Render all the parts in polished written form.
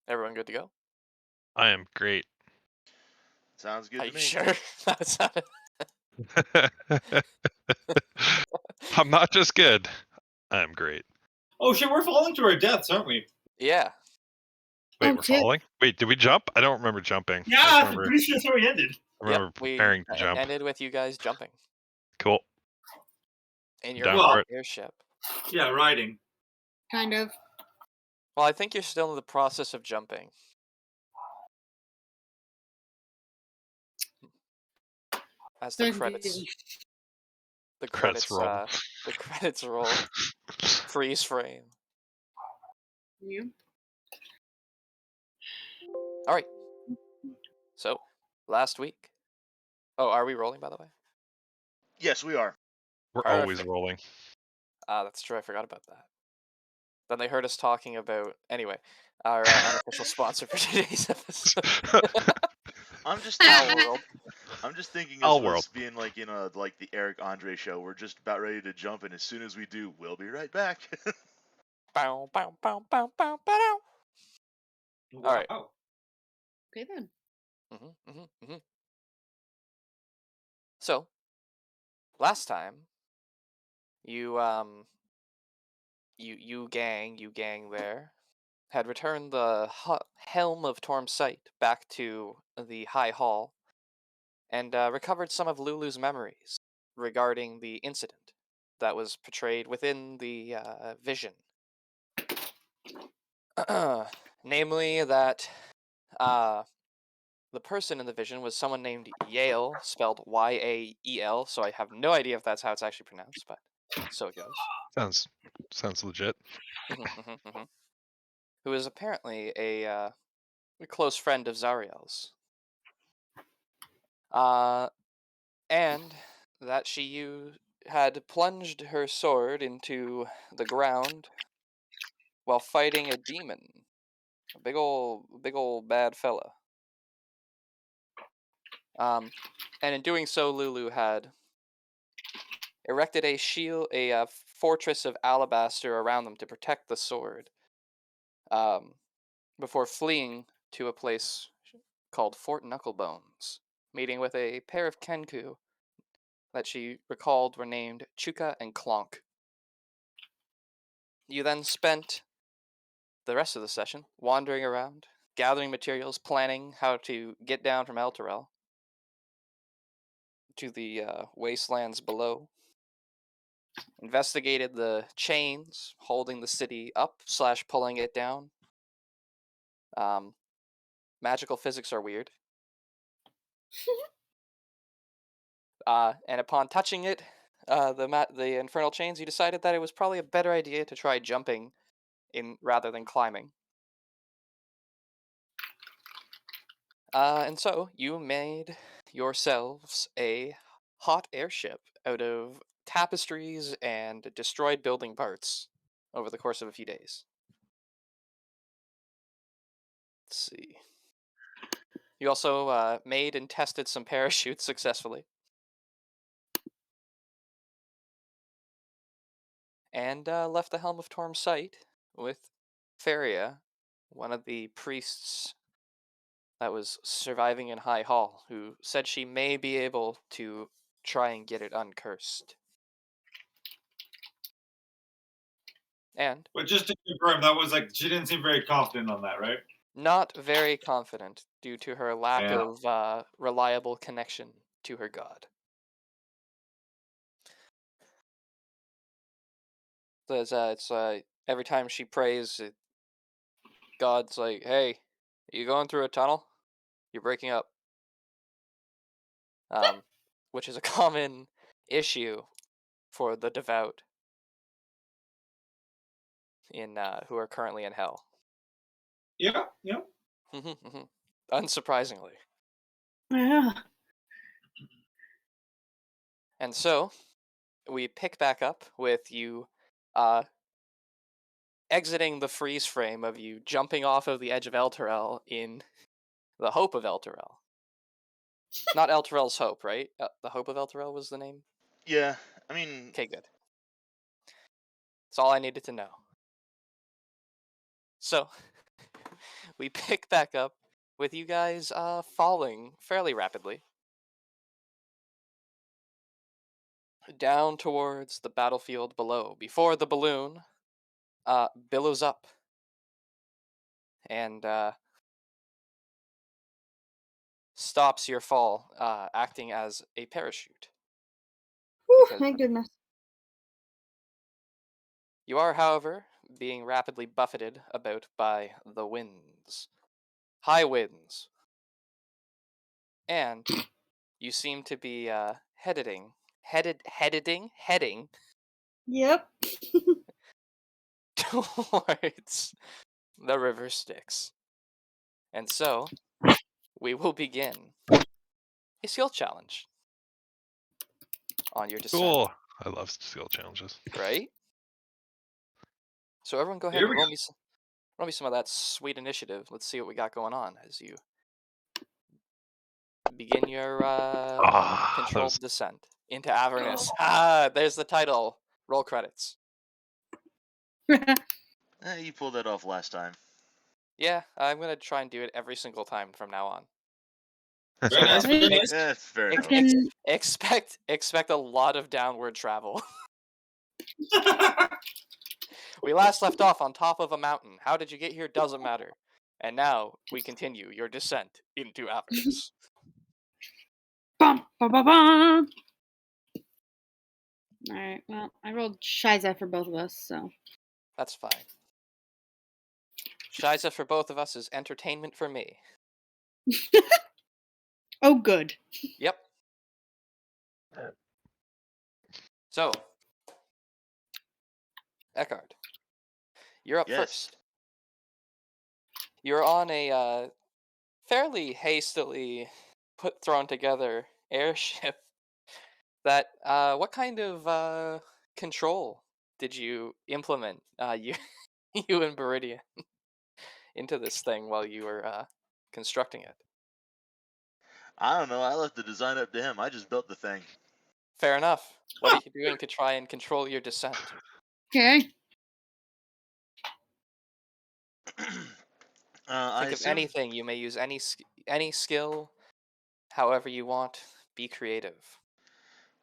Everyone good to go? I am great. Sounds good Are to you me. sure? That's not I'm not just good. I am great. Oh shit, we're falling to our deaths, aren't we? Yeah. Wait, Oh, we're shit. falling? Wait, did we jump? I don't remember jumping. I Yeah, just I'm remember, pretty sure that's how we ended. preparing to jump. Ended with you guys jumping Cool. in your Down for hot it. airship. Yeah, riding. Kind of. Well, I think you're still in the process of jumping. As the credits Credits roll. the credits roll. Freeze frame. Yeah. All right. So, last week. Oh, are we rolling, by the way? Yes, we are. We're always Perfect. rolling. That's true. I forgot about that. Then they heard us talking about, anyway, our unofficial sponsor for today's episode. I'm just Our world. I'm just thinking Our of world. us being like in a like the Eric Andre show. We're just about ready to jump, and as soon as we do, we'll be right back. Bow, bow, bow, bow, bow, bow. All right. Wow. Okay then. So, last time, you gang there, had returned the helm of Torm's sight back to the High Hall, and recovered some of Lulu's memories regarding the incident that was portrayed within the vision. Namely, that the person in the vision was someone named Yale, spelled Y-A-E-L, so I have no idea if that's how it's actually pronounced, but so it goes. Sounds legit. Who is apparently a close friend of Zariel's. And that she had plunged her sword into the ground while fighting a demon. A big ol' bad fella. And in doing so, Lulu had erected a shield, a fortress of alabaster around them to protect the sword. Before fleeing to a place called Fort Knucklebones, meeting with a pair of Kenku that she recalled were named Chuka and Clonk. You then spent the rest of the session wandering around, gathering materials, planning how to get down from Elturel to the wastelands below. Investigated the chains holding the city up / pulling it down. Magical physics are weird. And upon touching it, the infernal chains, you decided that it was probably a better idea to try jumping in rather than climbing. And so you made yourselves a hot airship out of tapestries and destroyed building parts over the course of a few days. Let's see. You also made and tested some parachutes successfully. And left the Helm of Torm's sight with Faria, one of the priests that was surviving in High Hall, who said she may be able to try and get it uncursed. And But just to confirm, that was like she didn't seem very confident on that, right? not very confident due to her lack Yeah. of reliable connection to her god. It's every time she prays, God's like, "Hey, are you going through a tunnel? You're breaking up." Which is a common issue for the devout in who are currently in hell. Yeah, yeah. Unsurprisingly. Yeah. And so, we pick back up with you exiting the freeze frame of you jumping off of the edge of Elturel in the Hope of Elturel. Not Elturel's Hope, right? The Hope of Elturel was the name? Yeah, I mean, Okay, good. That's all I needed to know. So, we pick back up with you guys falling fairly rapidly down towards the battlefield below before the balloon billows up and stops your fall, acting as a parachute. Whew, Because thank goodness. you are, however, being rapidly buffeted about by the winds. High winds. And you seem to be heading Yep. towards the river Styx. And so, we will begin a skill challenge on your descent, Cool. I love skill challenges. right? So everyone go ahead Here and we roll me some of that sweet initiative. Let's see what we got going on as you begin your Ah, that controlled was descent into Avernus. Ah, there's the title. Roll credits. You pulled that off last time. Yeah, I'm gonna try and do it every single time from now on. Very nice. So, Very nice. Yeah, it's fair enough. And expect a lot of downward travel. We last left off on top of a mountain. How did you get here? Doesn't matter. And now we continue your descent into Avernus. bum, bum, bum, bum. All right. Well, I rolled Shiza for both of us, so. That's fine. Shiza for both of us is entertainment for me. Oh, good. Yep. So, Eckhard, you're up Yes. first. You're on a fairly hastily thrown together airship. That what kind of control did you implement? You you and Beridian into this thing while you were constructing it. I don't know. I left the design up to him. I just built the thing. Fair enough. What are you doing to try and control your descent? Okay. I Think of assume. anything. You may use any skill, however you want. Be creative.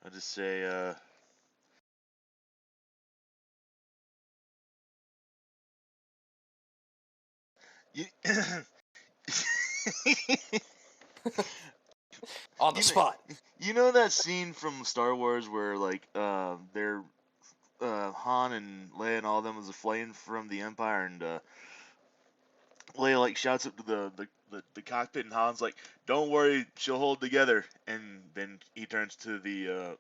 I'll just say, you, On the You know- spot. you know that scene from Star Wars where like they're Han and Leia and all them was flying from the Empire, and Leia like shouts up to the cockpit, and Han's like, "Don't worry, she'll hold together." And then he turns to the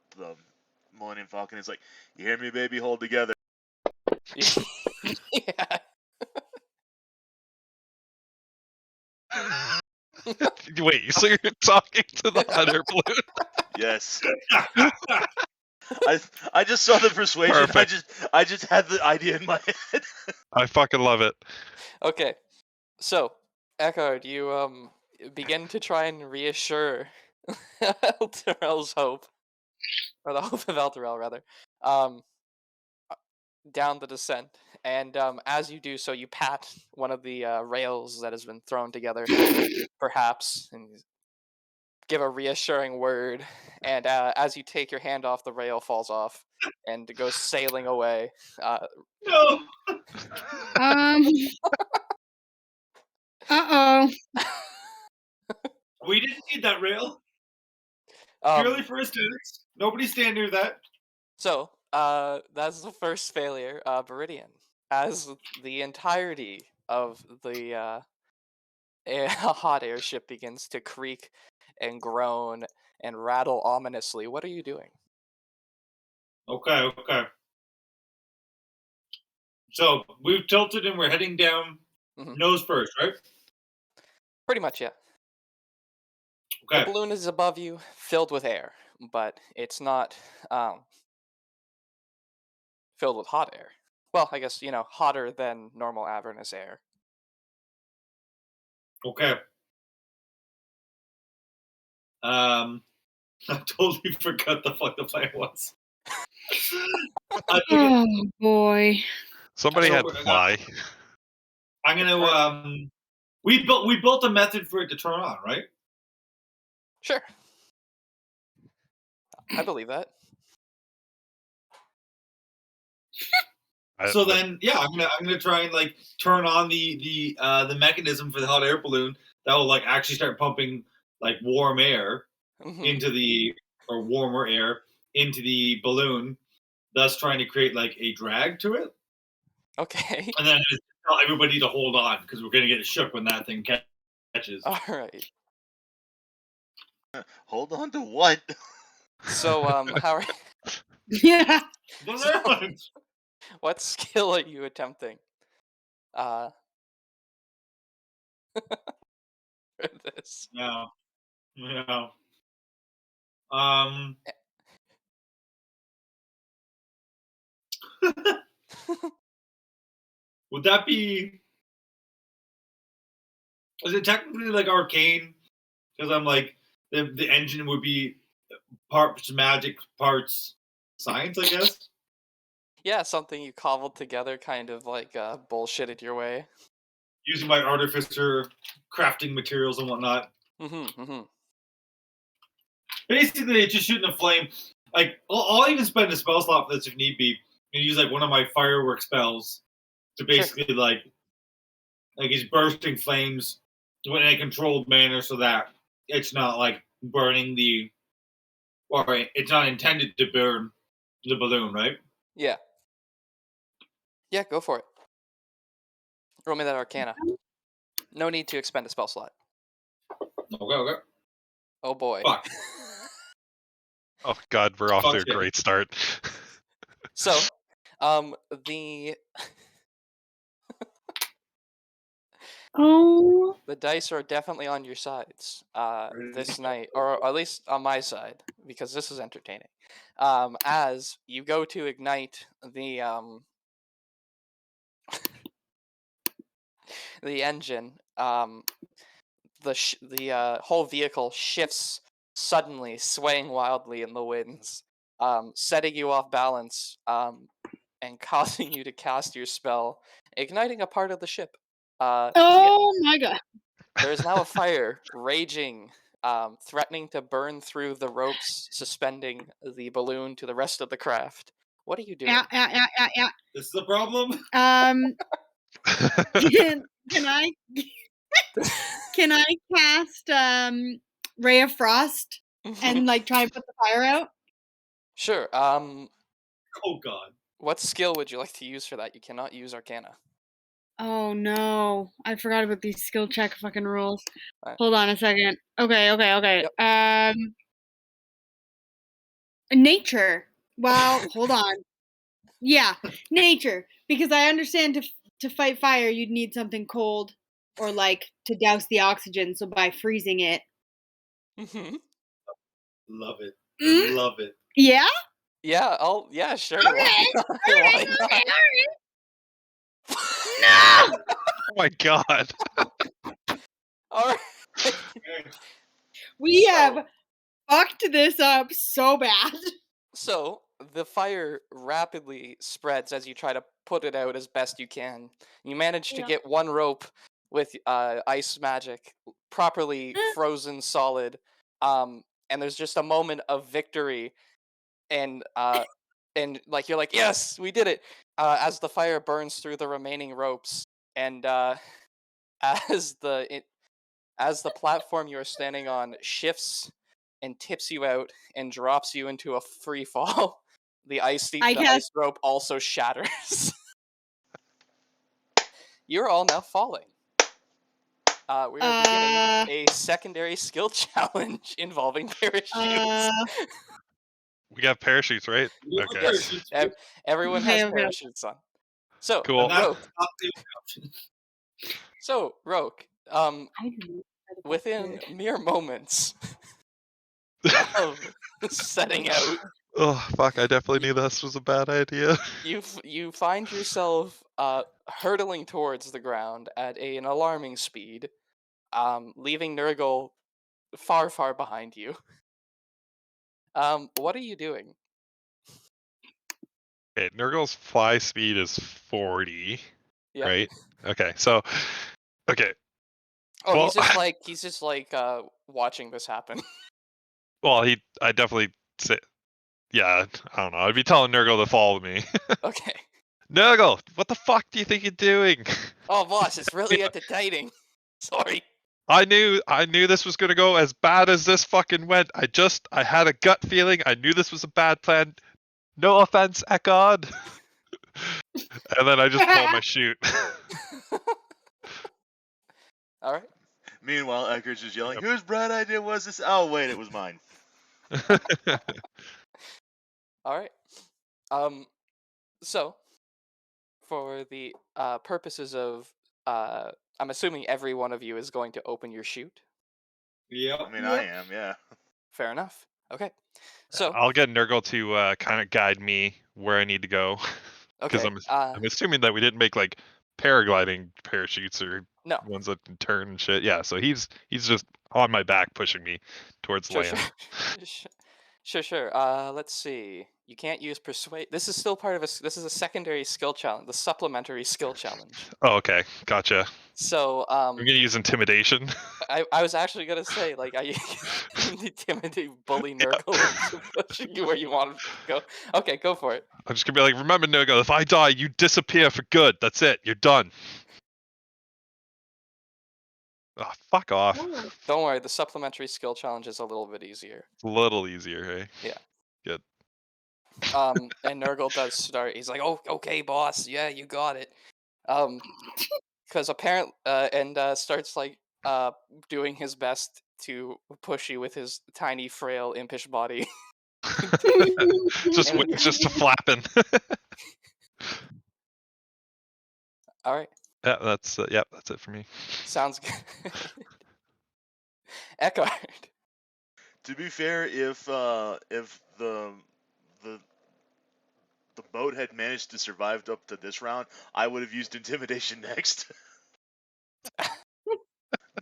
Millennium Falcon. He's like, "You hear me, baby? Hold together." Yeah. Wait, so you're talking to the hot air balloon? Yes. I just saw the persuasion. Perfect. I just had the idea in my head. I fucking love it. Okay. So, Eckhard, you begin to try and reassure Elturel's hope, or the hope of Elturel rather, um, down the descent. And as you do so, you pat one of the rails that has been thrown together, perhaps, and give a reassuring word. And as you take your hand off, the rail falls off and goes sailing away. No. Uh-oh. We didn't need that rail. Um, Purely for aesthetics. Nobody stand near that. So, that's the first failure, Viridian. As the entirety of the hot airship begins to creak and groan and rattle ominously, what are you doing? Okay. So we've tilted and we're heading down Mhm. nose first, right? Pretty much, yeah. Okay. The balloon is above you, filled with air, but it's not filled with hot air. Well, I guess, hotter than normal Avernus air. Okay. I totally forgot the fuck the plan was. Oh, boy. Somebody So had to fly. I'm gonna We built a method for it to turn on, right? Sure. I believe that. So then, yeah, I'm gonna try and like turn on the mechanism for the hot air balloon that will like actually start pumping like warm air Mhm. into the or warmer air into the balloon, thus trying to create like a drag to it, Okay. and then just tell everybody to hold on because we're gonna get shook when that thing catches. All right. Hold on to what? So, how are, Yeah. Balloons! what skill are you attempting? For this. Yeah, yeah. Um, would that be? Is it technically like arcane? Because I'm like the engine would be parts magic, parts science, I guess. Yeah, something you cobbled together, kind of like bullshitted your way. Using my artificer crafting materials and whatnot. Mm-hmm. Mm-hmm. Basically, it's just shooting a flame. Like I'll even spend a spell slot for this if need be, and use like one of my firework spells to basically like it's bursting flames in a controlled manner so that it's not like burning the or it's not intended to burn the balloon, right? Yeah. Yeah, go for it. Roll me that Arcana. No need to expend a spell slot. Okay. Oh boy. Fuck. Oh god, we're off to a Fuck it. great start. So, the Oh. the dice are definitely on your sides this night, or at least on my side, because this is entertaining. As you go to ignite the engine, the whole vehicle shifts suddenly, swaying wildly in the winds, setting you off balance, and causing you to cast your spell, igniting a part of the ship. Yeah, Oh my god. there is now a fire raging, threatening to burn through the ropes suspending the balloon to the rest of the craft. What are you doing? Yeah. This is a problem. Can I can I cast Ray of Frost and like try and put the fire out? Sure. Oh god. What skill would you like to use for that? You cannot use Arcana. Oh no. I forgot about these skill check fucking rules. Alright. Hold on a second. Okay. Yep. Nature. Well, hold on. Yeah, nature. Because I understand to fight fire, you'd need something cold or like to douse the oxygen. So by freezing it. Mhm. Love it. Mm? Love it. Yeah. Yeah, sure. Okay. Why not? All right. Why not? No. Oh my god. All right. Okay. We So- have fucked this up so bad. So the fire rapidly spreads as you try to put it out as best you can. You manage to Yeah. get one rope with ice magic properly frozen solid, and there's just a moment of victory, and like you're like, yes, we did it, as the fire burns through the remaining ropes, and as the platform you are standing on shifts and tips you out and drops you into a free fall, the ice rope also shatters. You're all now falling. We are beginning a secondary skill challenge involving parachutes. We got parachutes, right? We got Okay. parachutes. Everyone has Okay. parachutes on. So, Cool. And that's Roke. not the option. So, Roke. I didn't know how to Within best mere moments of setting out, Oh fuck! I definitely knew this was a bad idea. you find yourself hurtling towards the ground at an alarming speed, leaving Nurgle far behind you. What are you doing? Okay, Nurgle's fly speed is 40, Yep. right? Okay, so okay, Oh, Well, he's just like watching this happen. well, I definitely say, yeah, I don't know. I'd be telling Nurgle to follow me. Okay. Nurgle, what the fuck do you think you're doing? Oh, boss, it's really entertaining. Sorry. I knew this was gonna go as bad as this fucking went. I had a gut feeling. I knew this was a bad plan. No offense, Eckhard. And then I just pull my chute. All right. Meanwhile, Eckert's just yelling, "Whose bright idea was this?" Oh, wait, it was mine. All right. So for the purposes of I'm assuming every one of you is going to open your chute. Yep. I mean, I am, yeah. Fair enough. Okay. So I'll get Nurgle to kind of guide me where I need to go, because okay. I'm assuming that we didn't make like paragliding parachutes or No. ones that can turn and shit. Yeah, so he's just on my back pushing me towards Sure, land. sure. Let's see. You can't use persuade. This is still part of a. This is a secondary skill challenge, the supplementary skill challenge. Oh, okay, gotcha. So, I'm gonna use intimidation. I was actually gonna say, like, I intimidate bully Nurgle into pushing you where you want to go. Okay, go for it. I'm just gonna be like, remember, Nurgle, if I die, you disappear for good. That's it. You're done. Oh, fuck off. Don't worry, the supplementary skill challenge is a little bit easier. It's a little easier, hey? Yeah. Good. And Nurgle does start. He's like, "Oh, okay, boss. Yeah, you got it." Because apparently, starts like doing his best to push you with his tiny, frail, impish body. Just And- just flapping. All right, Yeah, that's it for me. sounds good. Eckhart. To be fair, if the boat had managed to survive up to this round, I would have used intimidation next.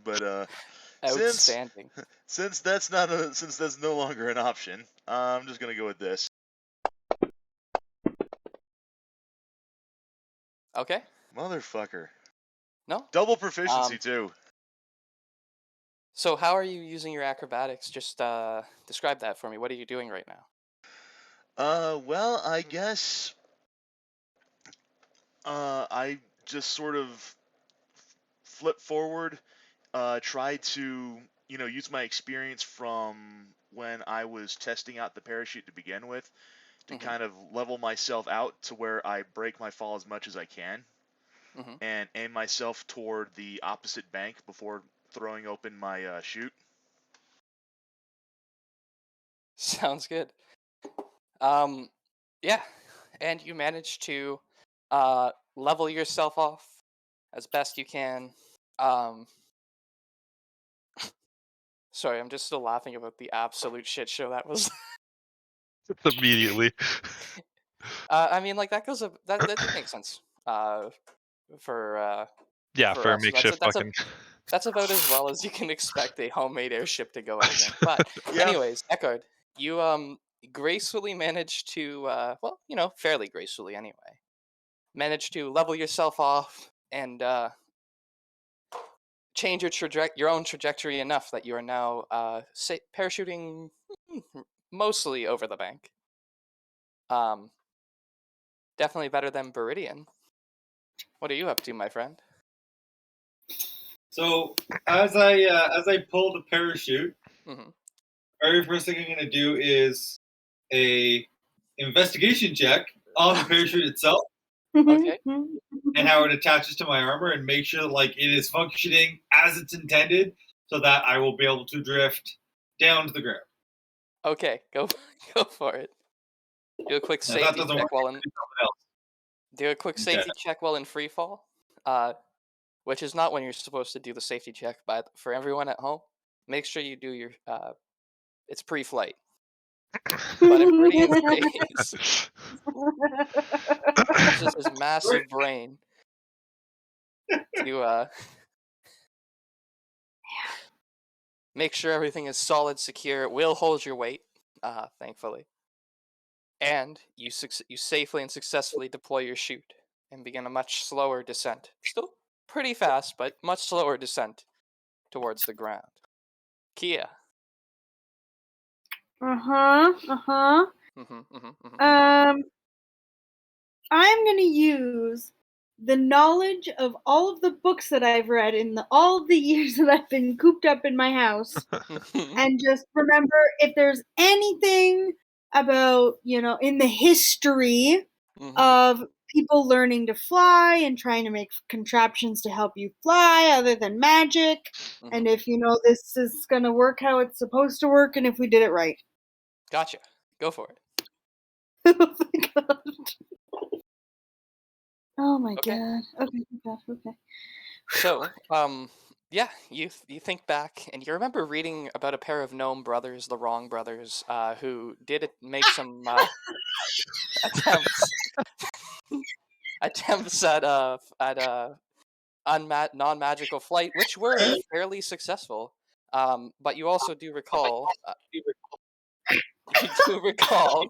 But Outstanding. since that's no longer an option, I'm just gonna go with this. Okay. Motherfucker. No. Double proficiency too. So how are you using your acrobatics? Just describe that for me. What are you doing right now? Well, I guess I just sort of flip forward, try to, use my experience from when I was testing out the parachute to begin with to Mhm. kind of level myself out to where I break my fall as much as I can Mhm. and aim myself toward the opposite bank before throwing open my chute. Sounds good. Yeah, and you manage to level yourself off as best you can. Um, sorry, I'm just still laughing about the absolute shit show that was. Immediately. I mean, like that goes that makes sense. For Yeah, for for a us, makeshift fucking. that's about as well as you can expect a homemade airship to go. I think. But Yeah. anyways, Eckhard, you gracefully managed to well, fairly gracefully anyway, managed to level yourself off and change your own trajectory enough that you are now parachuting mostly over the bank. Definitely better than Beridian. What are you up to, my friend? So as I pull the parachute, Hmm. very first thing I'm gonna do is a investigation check on the parachute itself Okay. and how it attaches to my armor, and make sure that, like, it is functioning as it's intended, so that I will be able to drift down to the ground. Okay, go go for it. Do a quick If that safety doesn't check work, while I in can do something else. do a quick Okay. safety check while in free fall. Which is not when you're supposed to do the safety check, but for everyone at home, make sure you do your it's pre-flight. But in Beridian's case, uses his massive brain to make sure everything is solid, secure. It will hold your weight, thankfully. And you safely and successfully deploy your chute and begin a much slower descent. Still pretty fast, but much slower descent towards the ground. Kia. Uh-huh. Mm-hmm. I'm gonna use the knowledge of all of the books that I've read in all of the years that I've been cooped up in my house, and just remember if there's anything about, in the history of people learning to fly and trying to make contraptions to help you fly other than magic, and if this is going to work how it's supposed to work, and if we did it right. Gotcha. Go for it. Oh my god. Oh my Okay. god. Okay. So, yeah, you think back and you remember reading about a pair of gnome brothers, the Wrong brothers, who did make some attempts at non-magical flight, which were fairly successful. But you also do recall, you do recall,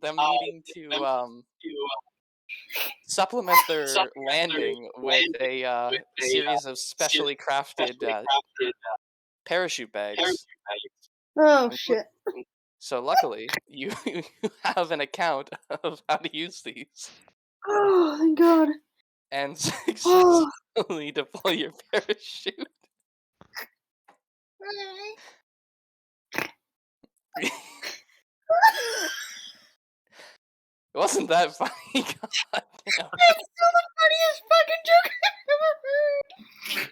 them needing to supplement their landing with a series of specially crafted parachute bags. Oh shit. So luckily, you have an account of how to use these Oh thank god. and Oh. successfully deploy your parachute. It wasn't that funny. God damn. That's still the funniest fucking joke I've ever heard.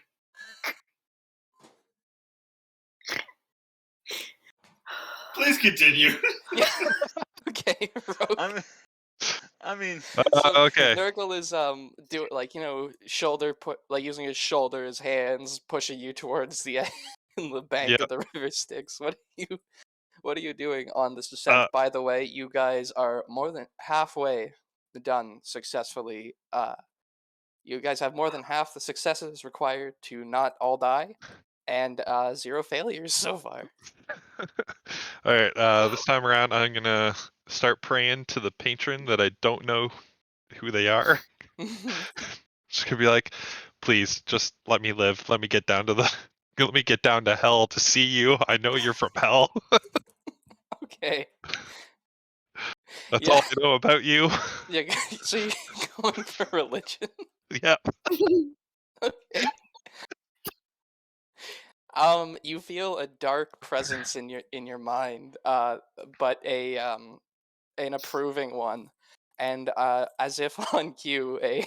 Please continue. Yeah. Okay, Rogue. I mean, So Okay. Nurgle is shoulder using his shoulder, his hands, pushing you towards the the bank Yep. of the river Styx. What are you doing on this descent? By the way, you guys are more than halfway done successfully. You guys have more than half the successes required to not all die, and 0 failures so far. All right. This time around, I'm gonna start praying to the patron that I don't know who they are. Just gonna be like, please, just let me live. Let me get down to let me get down to hell to see you. I know you're from hell. Okay. That's Yeah. all I know about you. Yeah. So you're going for religion? Yeah. Okay. You feel a dark presence in your mind, but an approving one, and as if on cue, a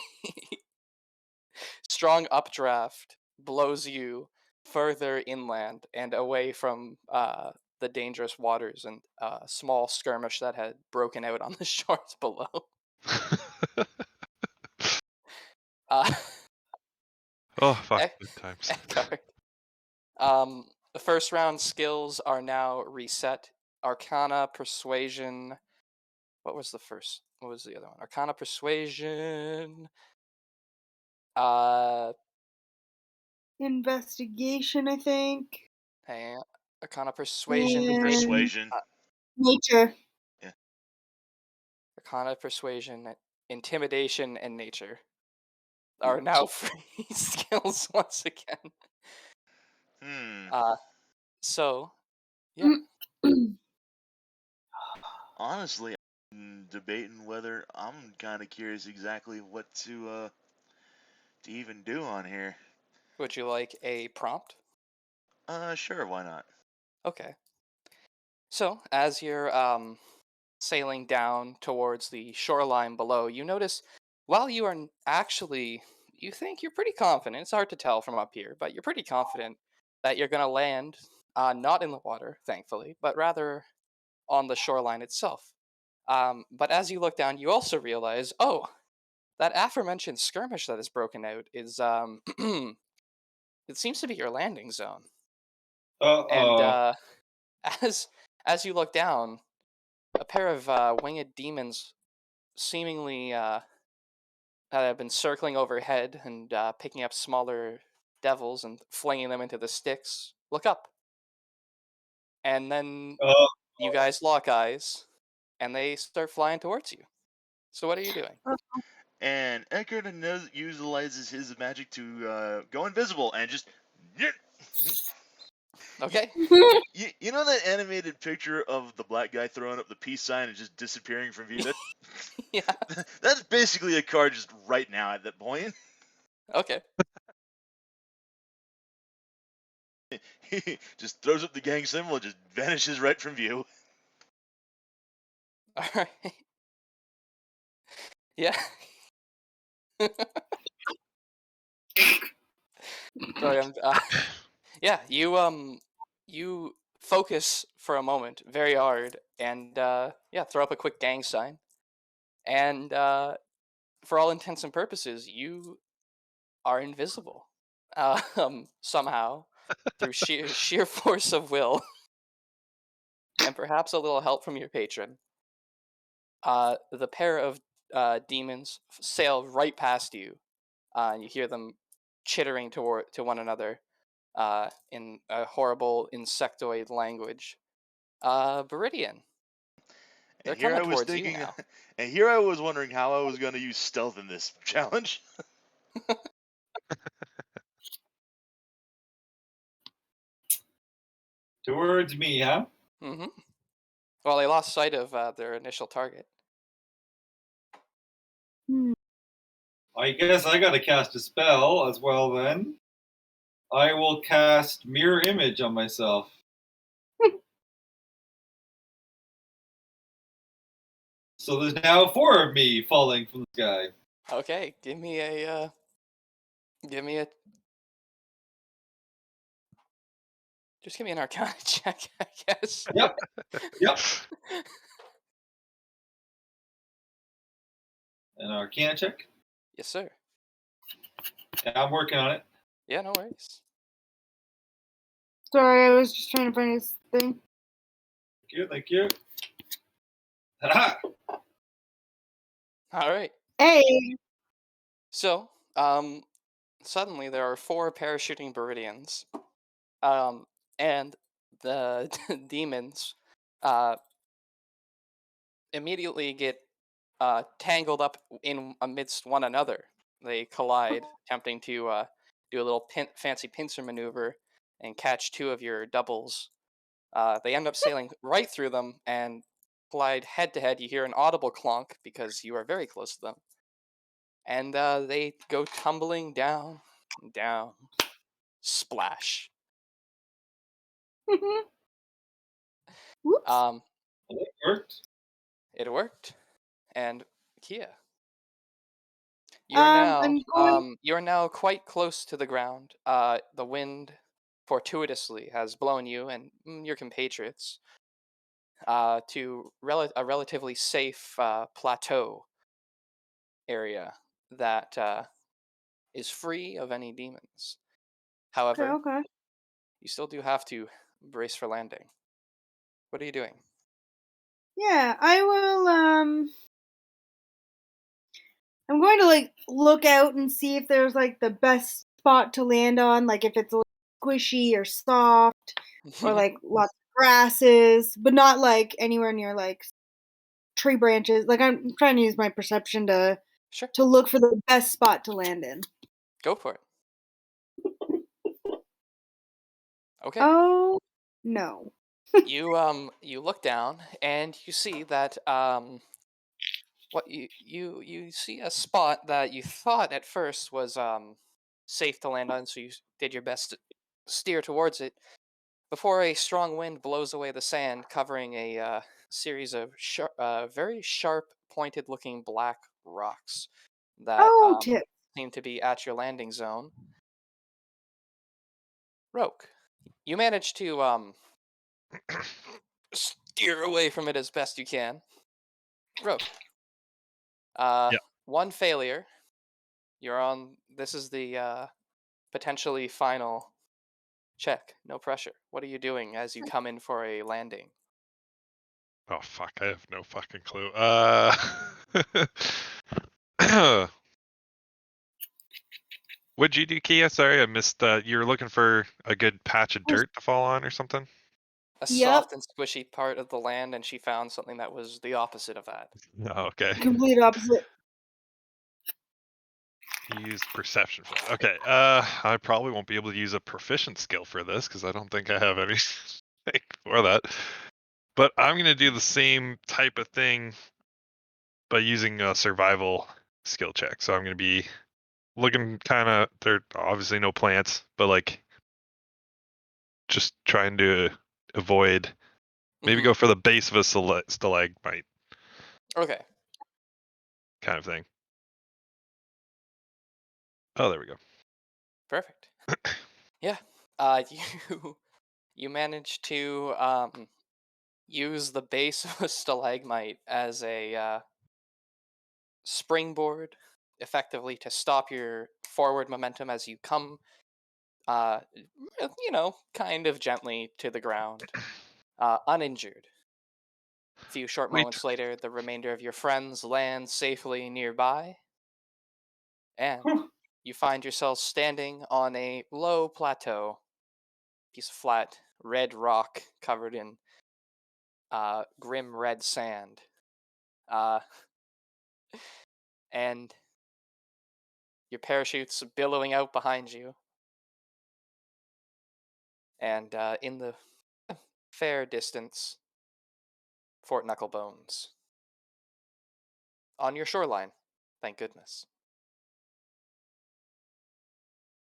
strong updraft blows you further inland and away from the dangerous waters and small skirmish that had broken out on the shores below. Uh, Oh fuck, Ec- good times. Eckhart. The first round skills are now reset. Arcana, Persuasion. What was the first? What was the other one? Arcana, Persuasion. Investigation, I think. Hang on. Arcana, Persuasion. And persuasion. nature. Arcana, Persuasion, Intimidation, and Nature are now free skills once again. So, yeah. Honestly, I'm debating whether I'm kind of curious exactly what to even do on here. Would you like a prompt? Sure, why not? Okay. So, as you're sailing down towards the shoreline below, you notice while you are actually, you think you're pretty confident. It's hard to tell from up here, but you're pretty confident that you're going to land not in the water, thankfully, but rather on the shoreline itself. But as you look down, you also realize, oh, that aforementioned skirmish that has broken out is, it seems to be your landing zone. And as you look down, a pair of winged demons seemingly have been circling overhead and picking up smaller devils and flinging them into the Styx. Look up. And then you guys lock eyes, and they start flying towards you. So what are you doing? And Eckhart utilizes his magic to go invisible and just Okay. You know that animated picture of the black guy throwing up the peace sign and just disappearing from view? Yeah. That's basically a card just right now at that point. Okay. He just throws up the gang symbol and just vanishes right from view. All right. Yeah. Sorry, yeah, you focus for a moment very hard and yeah, throw up a quick gang sign. And for all intents and purposes, you are invisible. Somehow through sheer force of will and perhaps a little help from your patron. The pair of demons sail right past you, and you hear them chittering to one another in a horrible insectoid language. Viridian, they're And here coming I was towards you thinking, now. and here I was wondering how I was going to use stealth in this challenge. Towards me, huh? Mm-hmm. Well, they lost sight of their initial target. I guess I gotta cast a spell as well then. I will cast Mirror Image on myself. So there's now 4 of me falling from the sky. Okay, give me a just give me an Arcana check, I guess. Yep. Yep. An Arcana check. Yes, sir. Yeah, I'm working on it. Yeah, no worries. Sorry, I was just trying to find his thing. Thank you. Ha! All right. Hey. So, suddenly there are 4 parachuting Viridians, and the demons immediately get tangled up in amidst one another. They collide, attempting to do a little fancy pincer maneuver and catch 2 of your doubles. They end up sailing right through them and collide head to head. You hear an audible clunk because you are very close to them. And they go tumbling down, down, splash. Whoops. It worked. It worked. And Kia, you're now quite close to the ground. The wind fortuitously has blown you and your compatriots to a relatively safe plateau area that is free of any demons. However, Okay. you still do have to brace for landing. What are you doing? Yeah, I will. I'm going to like look out and see if there's like the best spot to land on, like if it's a little squishy or soft, or like lots of grasses, but not like anywhere near like tree branches. Like I'm trying to use my perception Sure, to look for the best spot to land in. go for it. Okay. Oh no. You look down and you see that what you see a spot that you thought at first was safe to land on, so you did your best to steer towards it before a strong wind blows away the sand, covering a series of very sharp, pointed-looking black rocks that Oh tip. seem to be at your landing zone. Roke, you manage to steer away from it as best you can. Roke, Yeah. one failure. You're on. This is the potentially final check. No pressure. What are you doing as you come in for a landing? Oh fuck! I have no fucking clue. What'd you do, Kia? Sorry, I missed. You were looking for a good patch of dirt to fall on or something. A Yep. soft and squishy part of the land, and she found something that was the opposite of that. Oh, okay. Complete opposite. Use perception for that. Okay. I probably won't be able to use a proficient skill for this because I don't think I have anything for that. But I'm gonna do the same type of thing by using a survival skill check. So I'm gonna be looking kind of. There are obviously no plants, but like just trying to avoid. Maybe Mhm. go for the base of a stalagmite Okay. kind of thing. Oh, there we go. Perfect. Yeah. You you managed to use the base of a stalagmite as a springboard, effectively to stop your forward momentum as you come, kind of gently to the ground, uninjured. A few short Sweet. moments later, the remainder of your friends land safely nearby, and Whew. you find yourselves standing on a low plateau, piece of flat red rock covered in grim red sand. Uh, and your parachute's billowing out behind you. And in the fair distance, Fort Knucklebones. On your shoreline, thank goodness.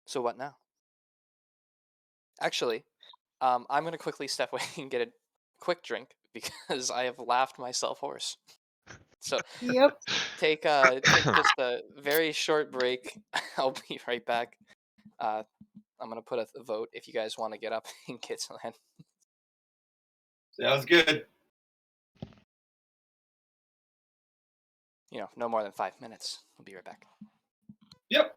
So what now? Actually, I'm going to quickly step away and get a quick drink because I have laughed myself hoarse. So Yep. take just a very short break. I'll be right back. I'm gonna put a vote if you guys want to get up and get some. Sounds good. No more than 5 minutes. We'll be right back. Yep.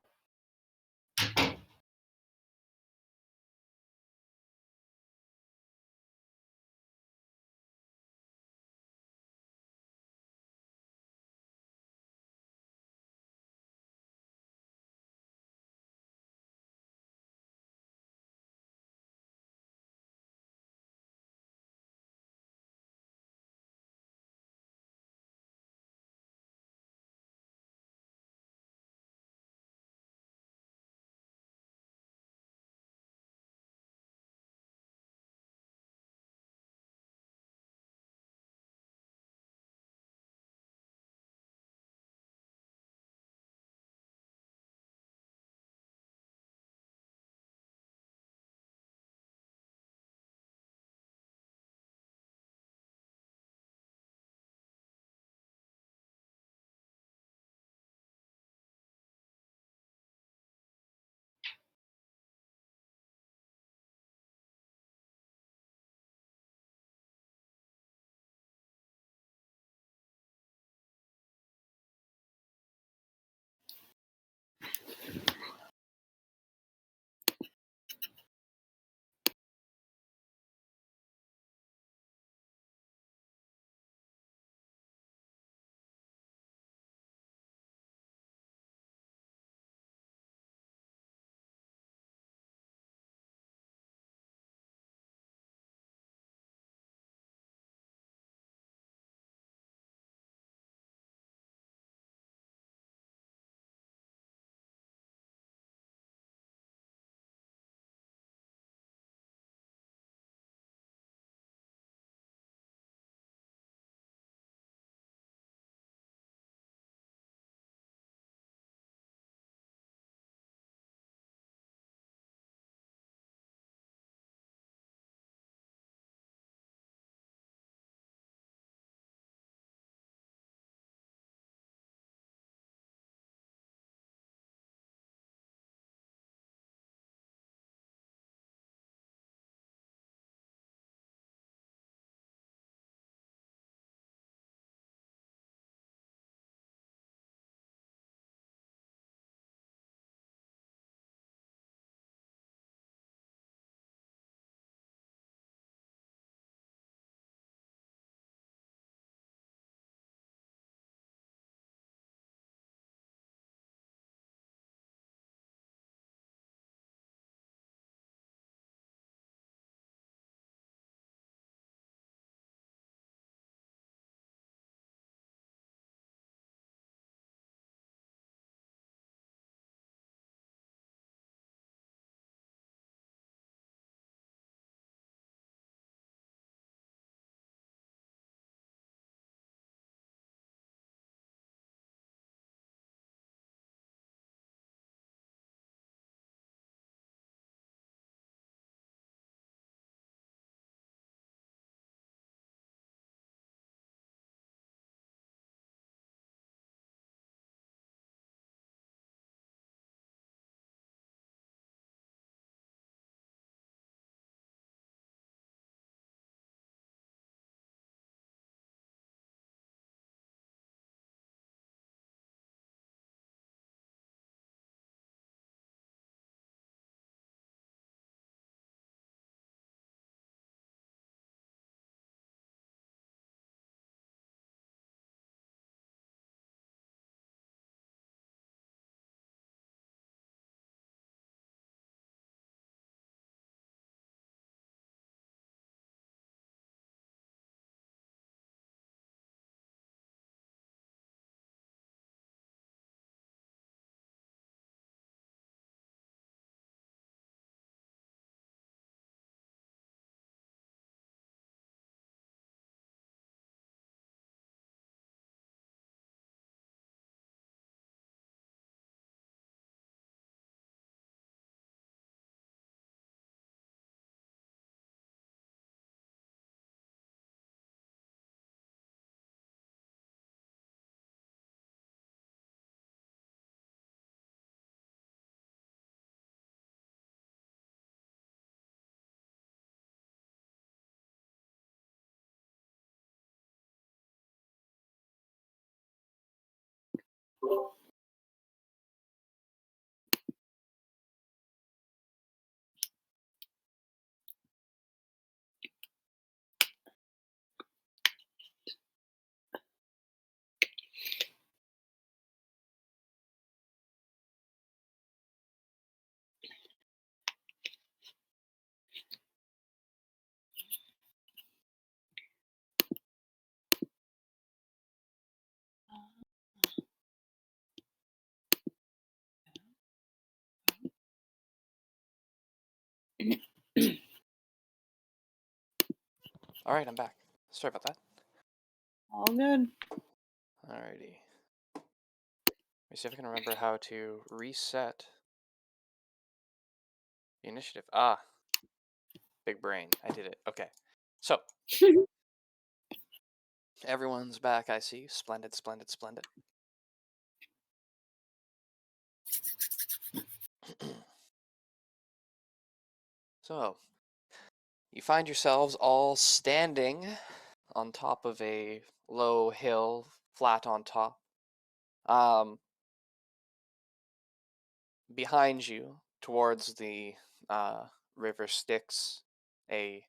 Alright, I'm back. Sorry about that. All good. Alrighty. Let me see if I can remember how to reset the initiative. Ah, big brain. I did it. Okay. So, everyone's back, I see. Splendid, splendid, splendid. So, you find yourselves all standing on top of a low hill, flat on top. Behind you, towards the river Styx, a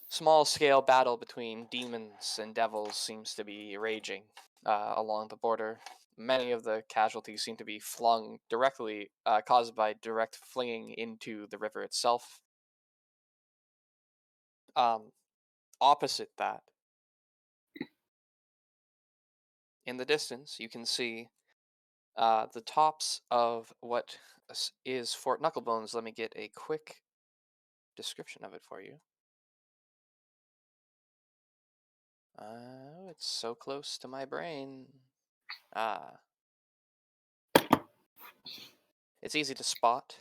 small-scale battle between demons and devils seems to be raging along the border. Many of the casualties seem to be flung directly, caused by direct flinging into the river itself. Opposite that, in the distance, you can see the tops of what is Fort Knucklebones. Let me get a quick description of it for you. It's so close to my brain. Ah. It's easy to spot.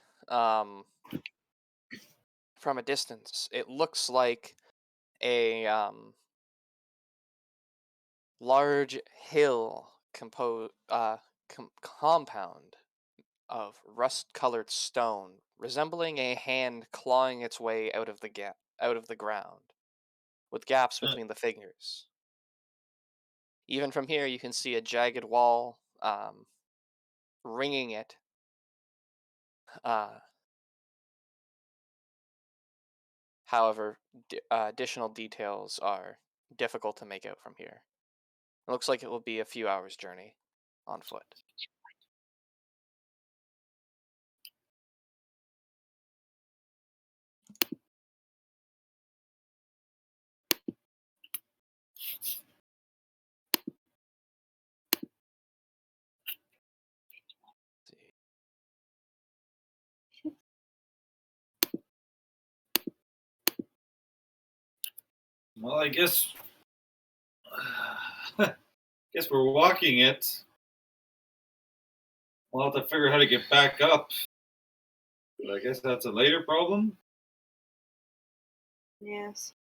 From a distance, it looks like a large hill compound of rust-colored stone, resembling a hand clawing its way out of the ground, with gaps between the fingers. Even from here, you can see a jagged wall ringing it. However, additional details are difficult to make out from here. It looks like it will be a few hours' journey on foot. Well, I guess we're walking it. We'll have to figure out how to get back up. But I guess that's a later problem. Yes.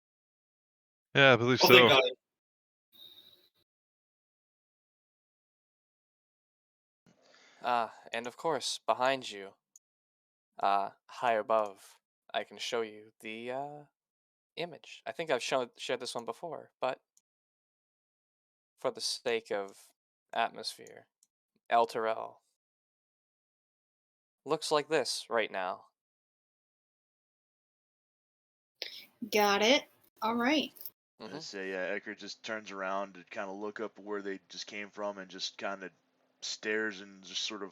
Yeah, I believe Oh, thank so. God. And of course, behind you, high above, I can show you the image. I think I've shared this one before, but for the sake of atmosphere, El Terrell looks like this right now. Got it. All right. I say, yeah, Eckert just turns around to kind of look up where they just came from and just kind of stares in just sort of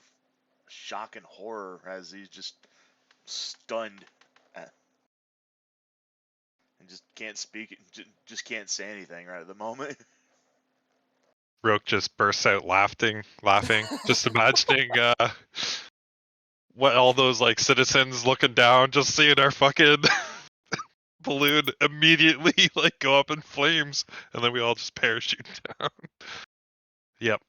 shock and horror as he's just stunned and just can't speak, just can't say anything right at the moment. Roke just bursts out laughing, just imagining what all those like citizens looking down, just seeing our fucking balloon immediately like go up in flames, and then we all just parachute down. Yep.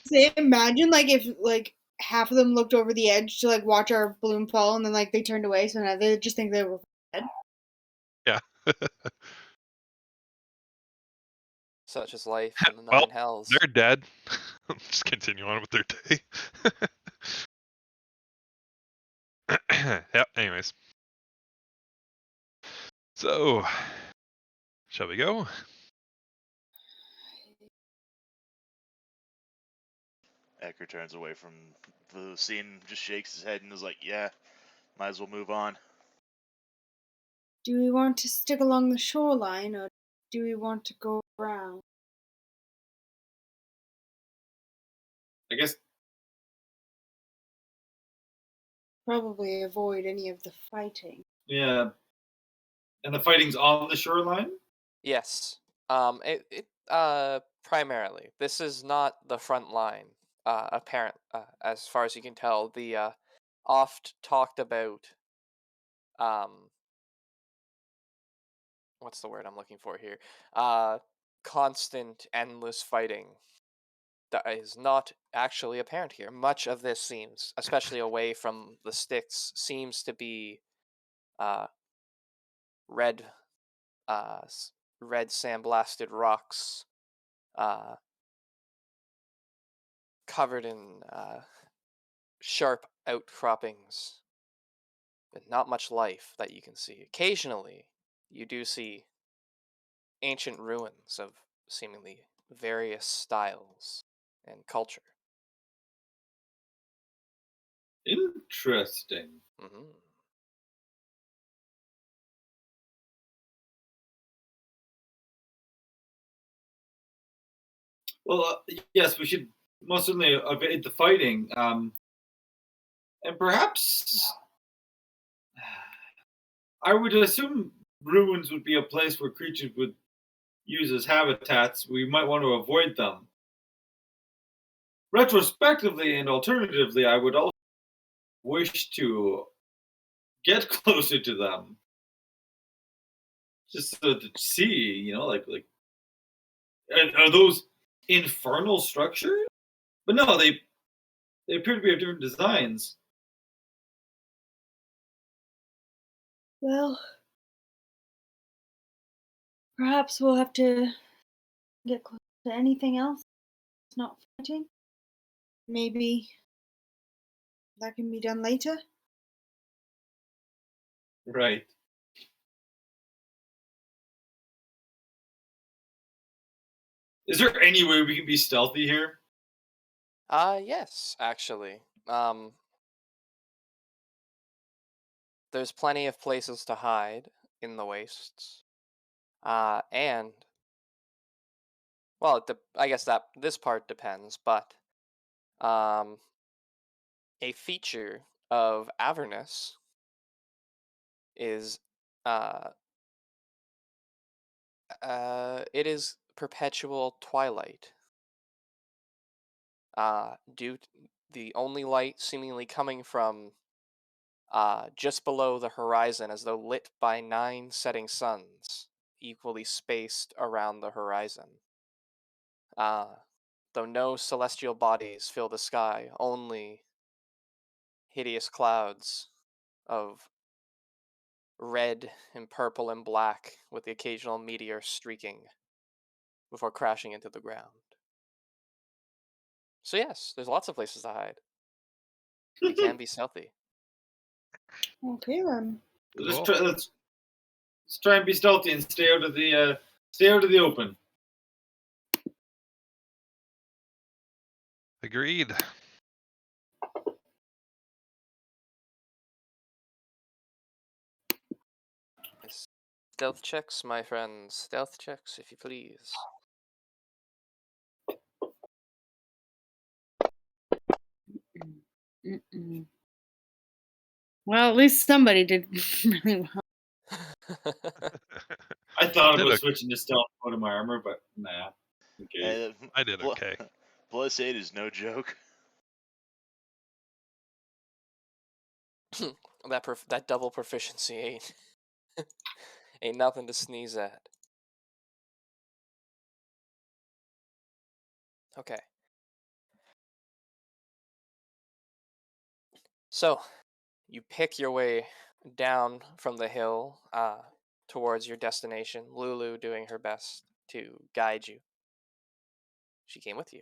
Say, imagine like if like half of them looked over the edge to like watch our balloon fall, and then like they turned away, so now they just think they were dead. Yeah. Such is life in the Well, nine hells. they're dead. Just continue on with their day. Yep. Anyways. So, shall we go? Eckert turns away from the scene, just shakes his head and is like, yeah, might as well move on. Do we want to stick along the shoreline, or do we want to go around? I guess Probably avoid any of the fighting. yeah. And the fighting's on the shoreline. Yes. Primarily, this is not the front line. As far as you can tell, the oft talked about what's the word I'm looking for here? Constant, endless fighting that is not actually apparent here. Much of this seems, especially away from the sticks, seems to be uh, red, red sandblasted rocks, uh, covered in sharp outcroppings, but not much life that you can see. Occasionally, you do see ancient ruins of seemingly various styles and culture. Interesting. Hmm. Well, yes, we should most certainly evade the fighting. And perhaps I would assume ruins would be a place where creatures would use as habitats. We might want to avoid them. Retrospectively and alternatively, I would also wish to get closer to them, just so to see, like, and are those infernal structures? But no, they appear to be of different designs. Well, perhaps we'll have to get close to anything else. It's not fighting. Maybe that can be done later. Right. Is there any way we can be stealthy here? Yes, actually. There's plenty of places to hide in the wastes. And well, I guess that this part depends, but um, a feature of Avernus is uh, it is perpetual twilight. Due to the only light seemingly coming from just below the horizon, as though lit by 9 setting suns, equally spaced around the horizon. Uh, though no celestial bodies fill the sky, only hideous clouds of red and purple and black, with the occasional meteor streaking before crashing into the ground. So yes, there's lots of places to hide. We can be stealthy. Okay then. Let's Cool. try. Let's try and be stealthy and stay out of the open. Agreed. Stealth checks, my friends. Stealth checks, if you please. Mm-mm. Well, at least somebody did really well. I thought Did about a- switching to stealth mode of my armor, but nah. Okay. I did okay. +8 is no joke. That double proficiency ain't nothing to sneeze at. Okay. So, you pick your way down from the hill towards your destination, Lulu doing her best to guide you. She came with you.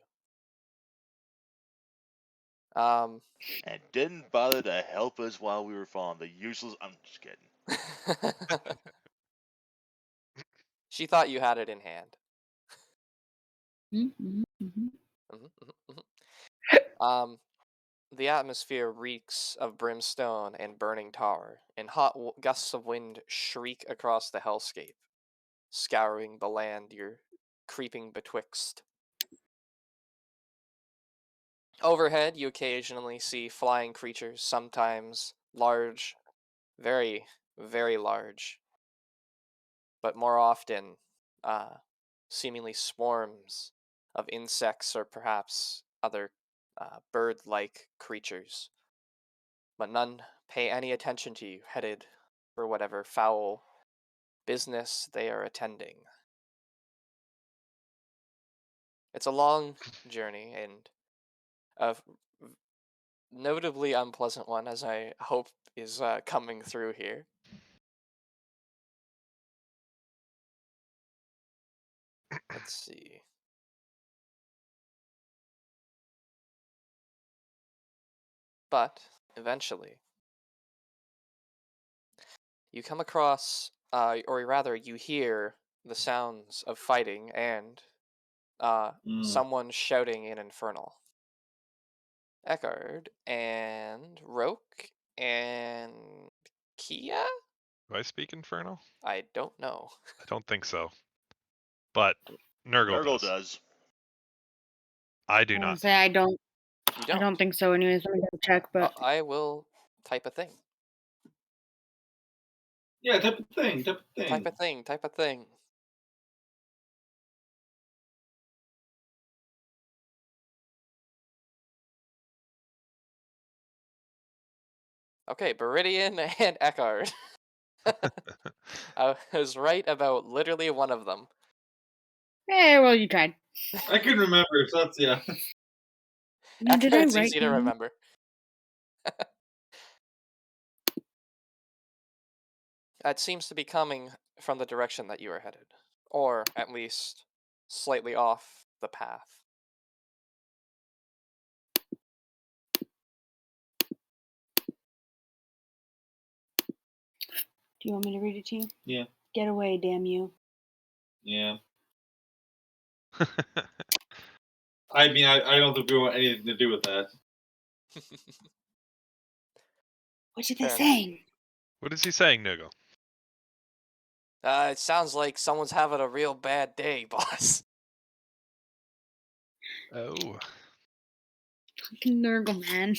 Um, And didn't bother to help us while we were falling. The useless. I'm just kidding. she thought you had it in hand. Mm-hmm. Mm-hmm. Mhm, mhm, mhm. The atmosphere reeks of brimstone and burning tar, and gusts of wind shriek across the hellscape, scouring the land you're creeping betwixt. Overhead, you occasionally see flying creatures, sometimes large, very, very large, but more often, uh, seemingly swarms of insects or perhaps other bird like creatures. But none pay any attention to you, headed for whatever foul business they are attending. It's a long journey and a notably unpleasant one, as I hope is coming through here. Let's see. But eventually, you come across, or rather, you hear the sounds of fighting and someone shouting in Infernal. Eckhard and Roke and Kia? Do I speak Infernal? I don't know. I don't think so. But Nurgle Nurgle does. does. I do I not. say I don't. You I don't. don't think so. Anyways, let me go check. But I will type a thing. Yeah, type of thing. Type of thing. Type a thing. Type a thing. Okay, Beridian and Eckhard. I was right about literally one of them. hey, well, you tried. I can remember. So that's yeah. Now, did I Eckhard's write easy to down? remember. That seems to be coming from the direction that you are headed, or at least slightly off the path. Do you want me to read it to you? Yeah. Get away, damn you. Yeah. I mean, I don't think we want anything to do with that. What are they Fair enough. saying? What is he saying, Nurgle? It sounds like someone's having a real bad day, boss. Oh. Fucking Nurgle, man.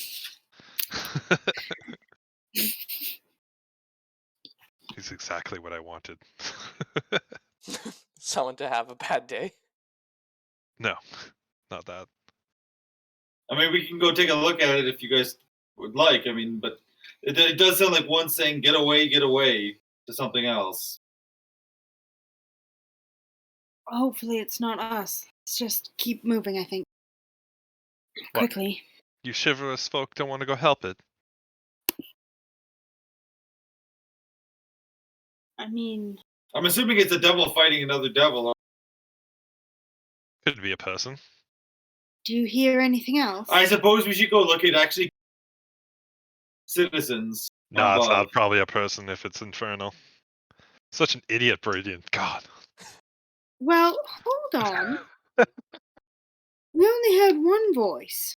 He's exactly what I wanted. Someone to have a bad day. No, not that. I mean, we can go take a look at it if you guys would like. I mean, but it does sound like one saying get away," to something else. Hopefully, it's not us. Let's just keep moving. I think What? quickly. You chivalrous folk don't want to go help it. I mean, I'm assuming it's a devil fighting another devil. Could be a person. do you hear anything else? I suppose we should go look at actually citizens. No, it's above. not probably a person if it's infernal. Such an idiot, Brilliant. God. Well, hold on. We only had one voice.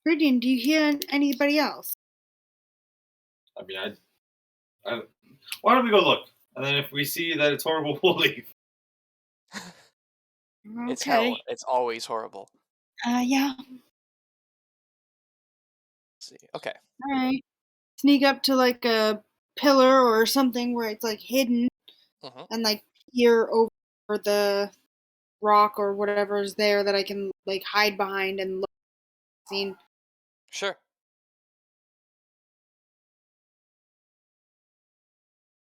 Bridian, do you hear anybody else? I mean, I why don't we go look? And then if we see that it's horrible, we'll leave. It's hell. Okay. It's always horrible. Yeah. Let's see. Okay. All right. Sneak up to like a pillar or something where it's like hidden, Mhm. and like peer over the rock or whatever is there that I can like hide behind and look at the scene. Sure.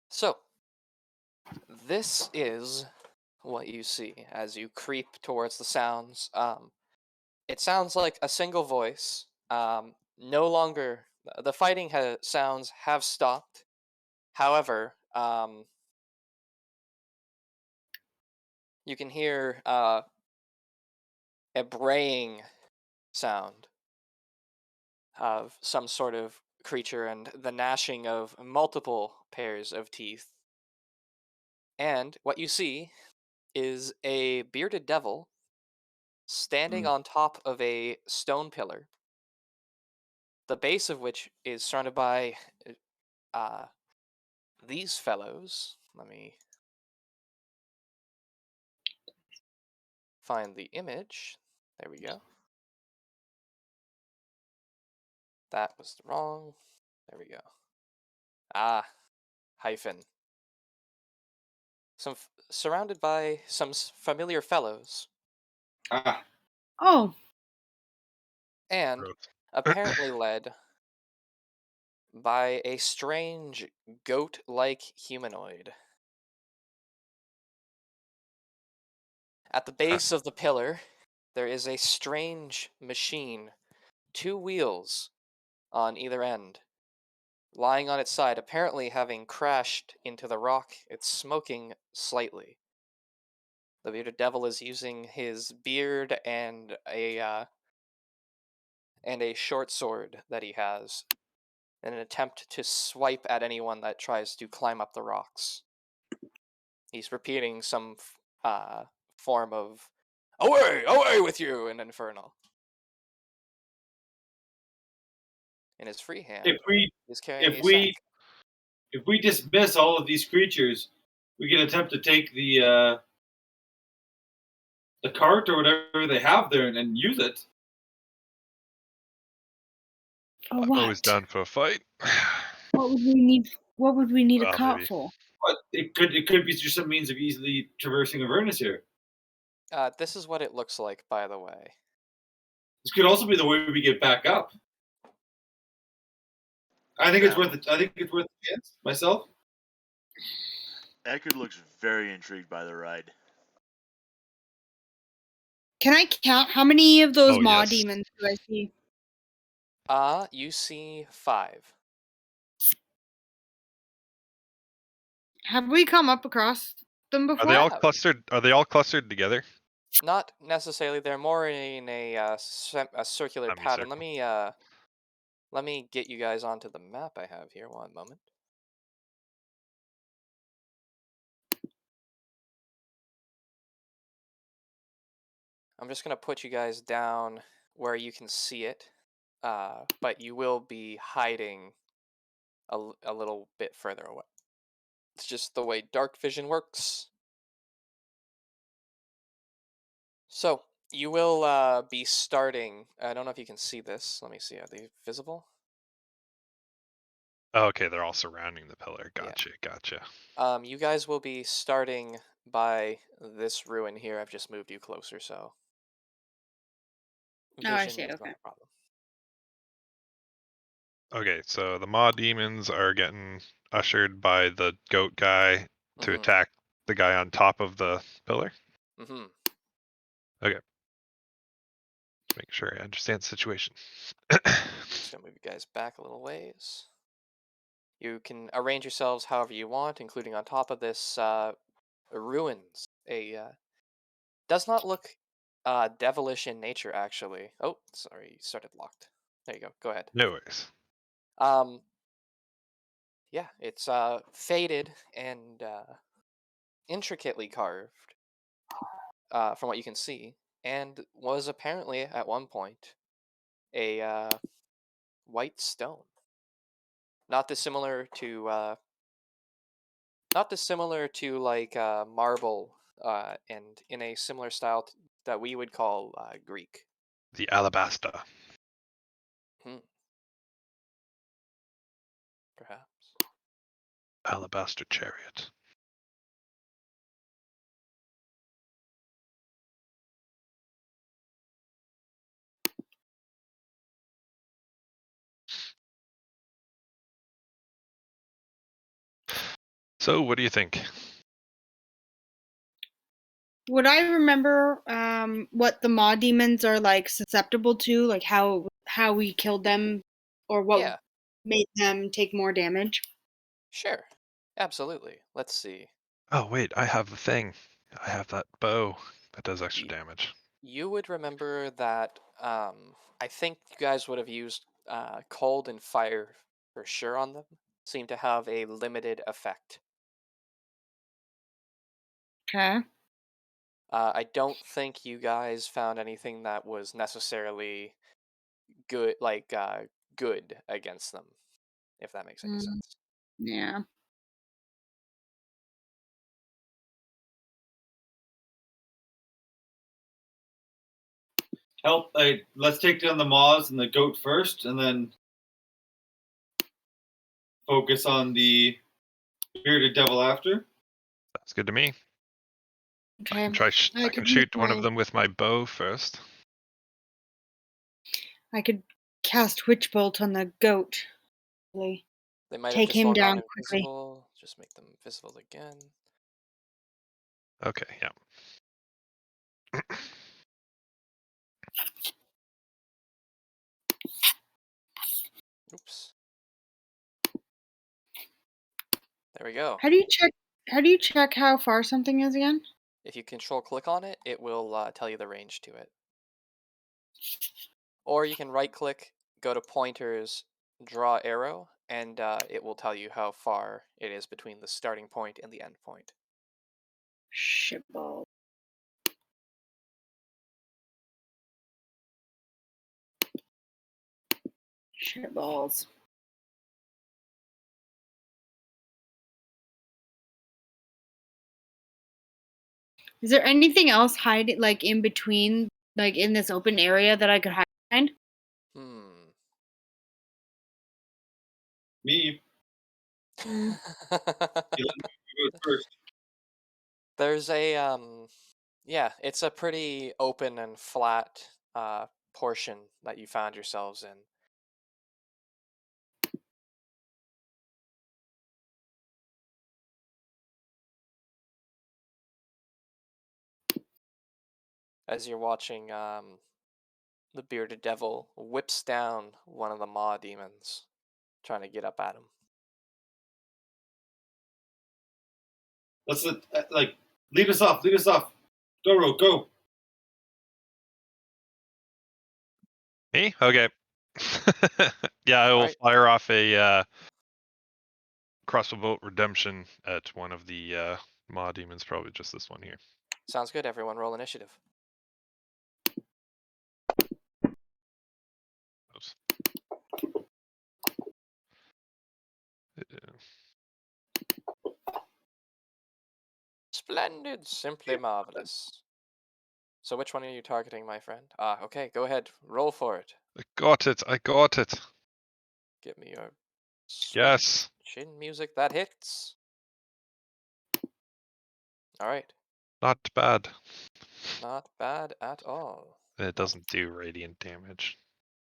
So, this is what you see as you creep towards the sounds. It sounds like a single voice. No longer the fighting sounds have stopped. However, you can hear a braying sound of some sort of creature and the gnashing of multiple pairs of teeth. And what you see is a bearded devil standing on top of a stone pillar, the base of which is surrounded by uh, these fellows. Let me find the image. There we go. That was wrong. There we go. Ah, hyphen. Surrounded by some familiar fellows, Ah, Oh, and Gross. apparently led by a strange goat-like humanoid. At the base of the pillar, there is a strange machine, 2 wheels on either end, lying on its side, apparently having crashed into the rock. It's smoking slightly. The bearded devil is using his beard and a short sword that he has in an attempt to swipe at anyone that tries to climb up the rocks. He's repeating some form of "Away, away with you!" in Infernal. In his free hand, If we he's carrying if a we sack. if we dismiss all of these creatures, we can attempt to take the cart or whatever they have there and use it. For I'm always what? down for a fight. What would we need? What would we need a Well, cart maybe. for? But it could be just some means of easily traversing Avernus here. This is what it looks like, by the way. This could also be the way we get back up. I think it's worth it. I think it's worth a chance myself. Eckerd looks very intrigued by the ride. Can I count how many of those Oh, maw yes. demons do I see? You see 5. Have we come up across them Are before? they all Yeah. clustered? Are they all clustered together? Not necessarily. They're more in a circular pattern. Semicircle. Let me get you guys onto the map I have here. One moment. I'm just gonna put you guys down where you can see it, but you will be hiding a little bit further away. It's just the way dark vision works. So you will be starting. I don't know if you can see this. Let me see. Are they visible? Oh, okay, they're all surrounding the pillar. Yeah. Gotcha. You guys will be starting by this ruin here. I've just moved you closer, so Oh, I vision see. is Okay. not a problem. Okay, so the Maw demons are getting ushered by the goat guy to Mm-hmm. attack the guy on top of the pillar. Mm-hmm. Make sure I understand the situation. Just gonna move you guys back a little ways. You can arrange yourselves however you want, including on top of this ruins. Does not look devilish in nature, actually. Oh, sorry, you started locked. There you go. Go ahead. No worries. Um, yeah, it's faded and intricately carved, from what you can see, and was apparently at one point a white stone. Not dissimilar to like marble, and in a similar style that we would call Greek. The alabaster. Hmm. Perhaps. Alabaster chariot. So, what do you think? Would I remember what the maw demons are like susceptible to, like how we killed them, or what Yeah, made them take more damage? sure. Absolutely. Let's see. Oh, wait, I have the thing. I have that bow that does extra Y- damage. You would remember that I think you guys would have used cold and fire for sure on them. Seem to have a limited effect. Okay. I don't think you guys found anything that was necessarily good, like good against them, if that makes any Mm, sense. yeah. Let's take down the maws and the goat first, and then focus on the bearded devil after. That's good to me. I Okay. can try. I I can could use shoot one of my. them with my bow first. I could cast witch bolt on the goat. They might have Take just him all gone down quickly. invisible. Just make them visible again. Okay, yeah. Oops. There we go. How do you check how far something is again? If you control click on it, it will tell you the range to it. Or you can right click, go to pointers, draw arrow, and it will tell you how far it is between the starting point and the end point. Shitball. Shitballs. Is there anything else hiding, like in between, like in this open area that I could hide behind? Me. You let me go first. There's a yeah, it's a pretty open and flat portion that you found yourselves in. As you're watching, the bearded devil whips down one of the maw demons, trying to get up at him. Let's like lead us off. Lead us off. Go, Ro, go. Me? Okay. Yeah, I will Alright. fire off a crossbow bolt redemption at one of the maw demons, probably just this one here. Sounds good. Everyone, roll initiative. Oops. Splendid, simply marvelous. So which one are you targeting, my friend? Okay, go ahead. Roll for it. I got it. I got it. Give me your sweet Yes. chin music that hits. Alright. Not bad. Not bad at all. It doesn't do radiant damage.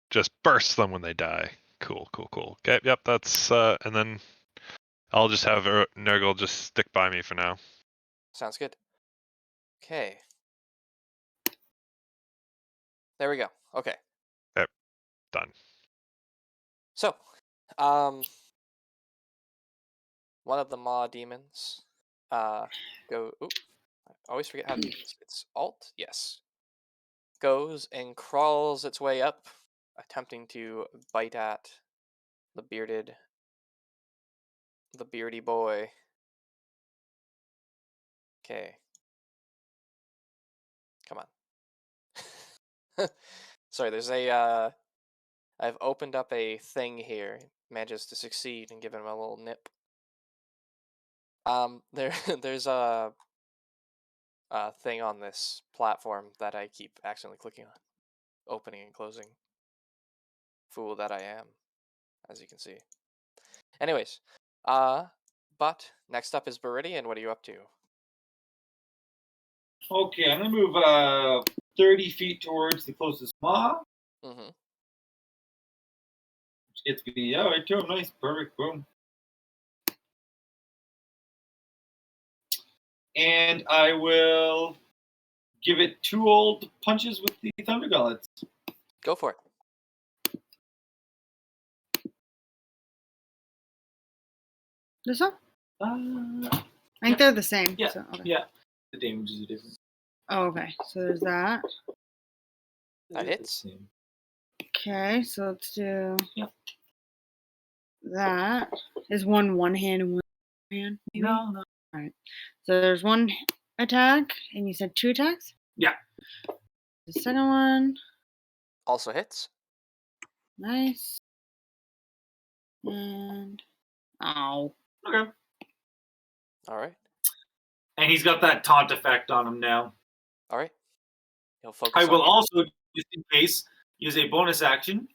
Just bursts them when they die. Cool, cool, cool. Okay, yep, that's and then I'll just have Nurgle just stick by me for now. Sounds good. Okay. There we go. Okay. Yep, done. So, one of the maw demons, go. Oop, I always forget how to do this. It's Alt. Yes. Goes and crawls its way up, attempting to bite at the beardy boy. Okay. Come on. Sorry, there's a. I've opened up a thing here. Manages to succeed and give him a little nip. There's a thing on this platform that I keep accidentally clicking on, opening and closing. Fool that I am, as you can see. Anyways, but next up is Beridian. What are you up to? Okay, I'm gonna move 30 feet towards the closest maw. Mm-hmm. Which gets me right to him. Nice, perfect, boom. And I will give it 2 old punches with the Thunder Gauntlets. Go for it. This one? Uh, I think they're the same. Yeah, So, okay. yeah. The damages are different. Oh, okay. So there's that. That They're the hits. same. Okay, so let's do Yep. that. Is one hand and one hand? Maybe? No. All right. So there's one attack, and you said 2 attacks? Yeah. The second one. Also hits. Nice. And. Ow. Okay. All right. And he's got that taunt effect on him now. All right. He'll focus. I will on you. also, just in case, use a bonus action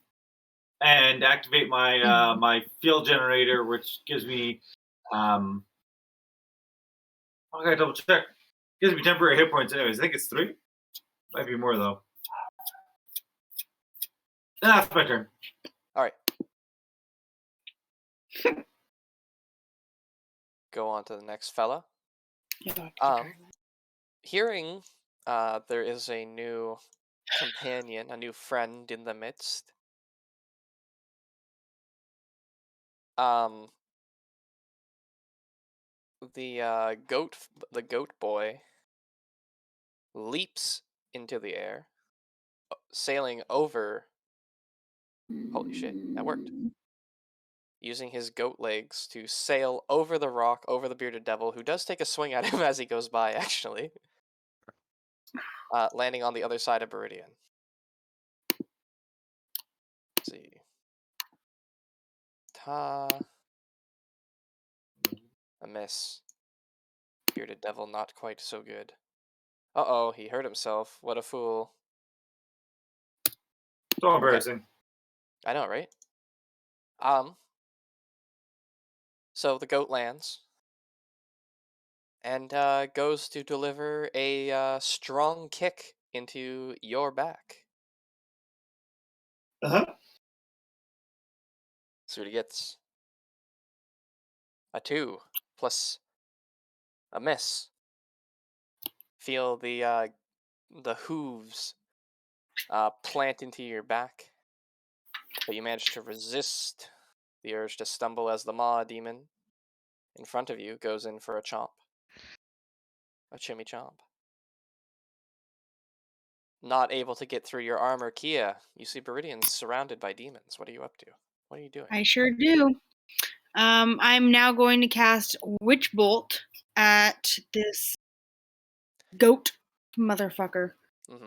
and activate my my field generator, which gives me I gotta double check. Gives me temporary hit points anyways. I think it's 3. Might be more though. That's my turn. All right. Go on to the next fella. Yeah, Hearing there is a new companion, a new friend in the midst. The goat boy leaps into the air, sailing over. Holy shit, that worked. Using his goat legs to sail over the rock, over the bearded devil, who does take a swing at him as he goes by, actually. Landing on the other side of Viridian. Let's see. A miss. Bearded devil not quite so good. Uh-oh, he hurt himself. What a fool. So embarrassing. I know, right? So the goat lands and goes to deliver a strong kick into your back. Uh-huh. See what he gets. A 2 plus a miss. Feel the hooves plant into your back, but you manage to resist the urge to stumble as the maw demon in front of you goes in for a chomp. A chimichamp. Not able to get through your armor, Kia. You see Viridian's surrounded by demons. What are you up to? What are you doing? I sure do. I'm now going to cast Witch Bolt at this goat motherfucker. Mm-hmm.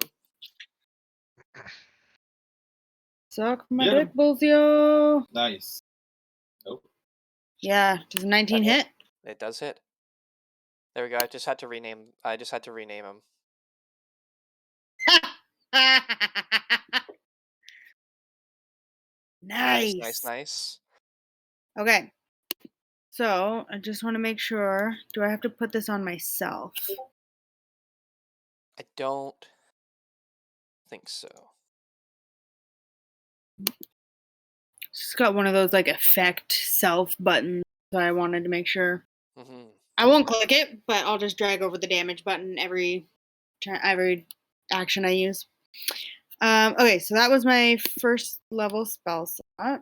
Suck my Get dick, him. Bolsio. Nice. Nope. Yeah, does a 19 hit? It does hit. There we go. I just had to rename him. Nice. Nice. Okay. So I just want to make sure. Do I have to put this on myself? I don't think so. It's got one of those like effect self buttons, so I wanted to make sure. Mm-hmm. I won't click it, but I'll just drag over the damage button every action I use. Okay, so that was my first level spell slot.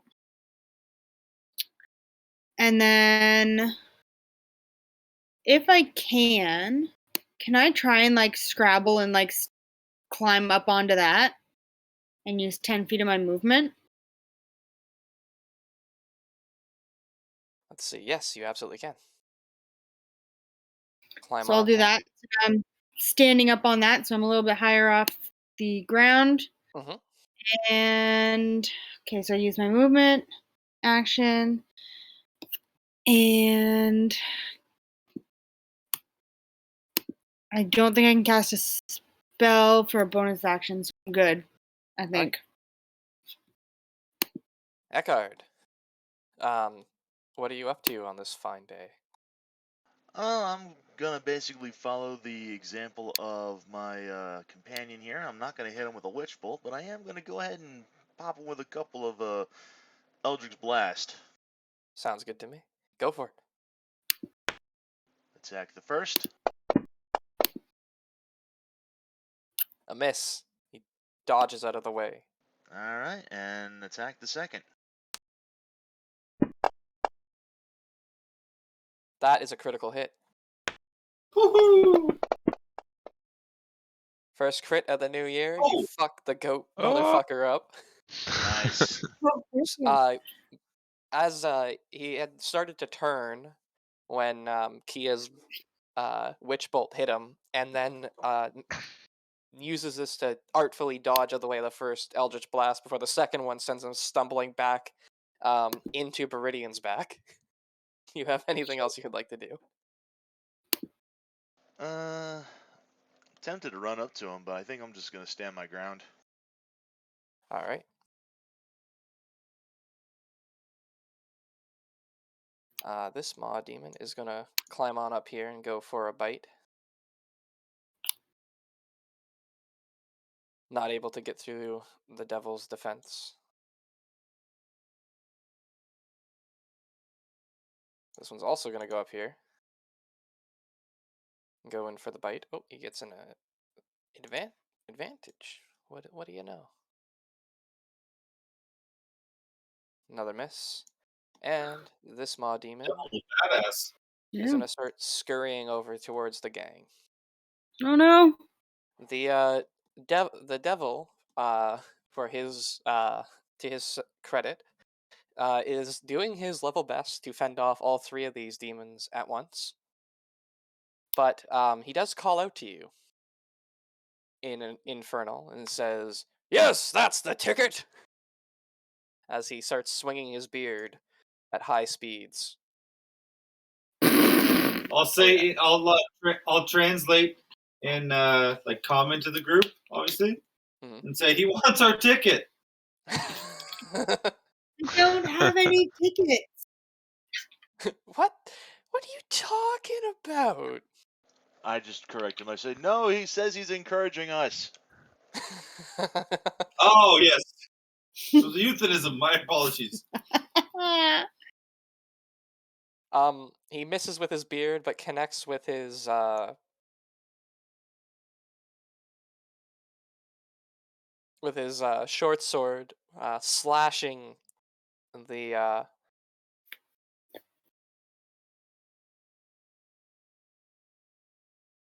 And then if I can I try and like Scrabble and like climb up onto that and use 10 feet of my movement? Let's see. Yes, you absolutely can. Climb So I'll on do up. that. I'm standing up on that, so I'm a little bit higher off the ground. Mm-hmm. And okay, so I use my movement action, and I don't think I can cast a spell for a bonus action, so I'm good, I think. Eckhard. What are you up to on this fine day? I'm gonna basically follow the example of my companion here. I'm not gonna hit him with a witch bolt, but I am gonna go ahead and pop him with a couple of Eldritch Blast. Sounds good to me. Go for it. Attack the first. A miss. He dodges out of the way. All right, and attack the second. That is a critical hit. Woohoo! First crit of the new year. You Oh. fuck the goat Oh. motherfucker up. Nice. As he had started to turn when Kia's witch bolt hit him, and then uses this to artfully dodge out of the way of the first Eldritch Blast before the second one sends him stumbling back into Viridian's back. You have anything else you would like to do? Tempted to run up to him, but I think I'm just gonna stand my ground. All right. This maw demon is gonna climb on up here and go for a bite. Not able to get through the devil's defense. This one's also going to go up here. Go in for the bite. Oh, he gets an advantage. What do you know? Another miss. And this maw demon Badass. is Yeah. going to start scurrying over towards the gang. Oh no. The devil, for his to his credit, is doing his level best to fend off all three of these demons at once. But he does call out to you in an infernal and says, "Yes, that's the ticket!" As he starts swinging his beard at high speeds. I'll say I'll translate and like comment to the group, obviously, and say he wants our ticket. We don't have any tickets. What are you talking about? I just correct him. I say, no, he says he's encouraging us. Oh yes. So the euphemism. My apologies. He misses with his beard, but connects with his short sword, slashing the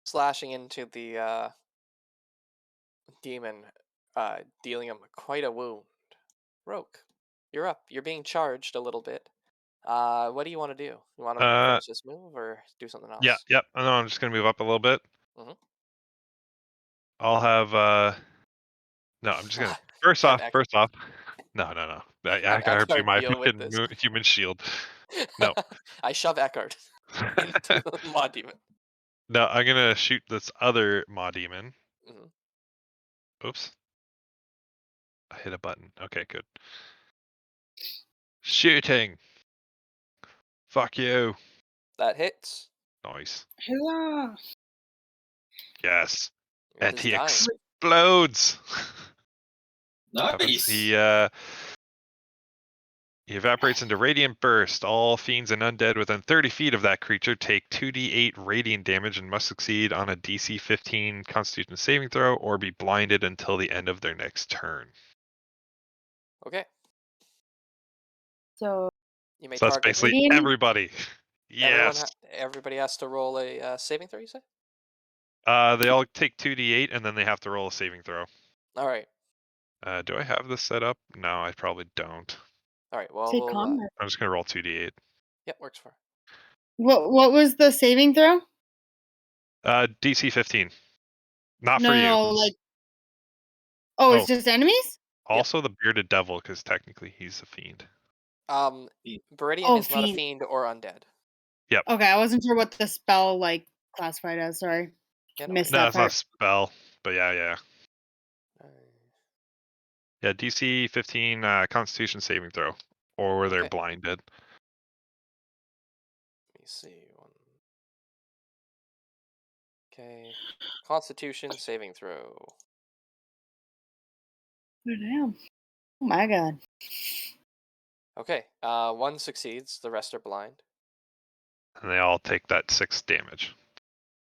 slashing into the demon, dealing him quite a wound. Roke, you're up. You're being charged a little bit. What do you want to do? You want to finish this move or do something else? Yeah, yep. I know. I'm just gonna move up a little bit. Mhm. I'll have. No, I'm just gonna. First Have off. No. I Have gotta be Eckhart my deal with fucking this. human shield. No. I shove Eckhart into the maw demon. No, I'm gonna shoot this other maw demon. Mhm. Oops. I hit a button. Okay, good. Shooting. Fuck you. That hits. Nice. Hurrah. Yes. With And his he dying. explodes. Nice. He evaporates into radiant burst. All fiends and undead within 30 feet of that creature take 2d8 radiant damage and must succeed on a DC 15 Constitution saving throw or be blinded until the end of their next turn. Okay. So You may So that's target basically Radiant? everybody. Yes. Everybody has to roll a saving throw, you say? They all take 2d8 and then they have to roll a saving throw. All right. Do I have this set up? No, I probably don't. All right. Well, say we'll combat. I'm just gonna roll 2d8. yep, works for. What was the saving throw? DC 15. Not No, for you. no, like. Oh, it's just enemies? Also the bearded devil, because technically he's a fiend. Viridian is not a fiend. fiend or undead. Yep. Okay, I wasn't sure what the spell like classified as. Sorry, Yeah, no missed No, that it's not a part. spell, but yeah. worries. Yeah, DC 15 Constitution saving throw, or where they're Okay. blinded. Let me see. Okay. Constitution saving throw. Oh, damn. Oh my god. Okay. One succeeds. The rest are blind. And they all take that 6 damage.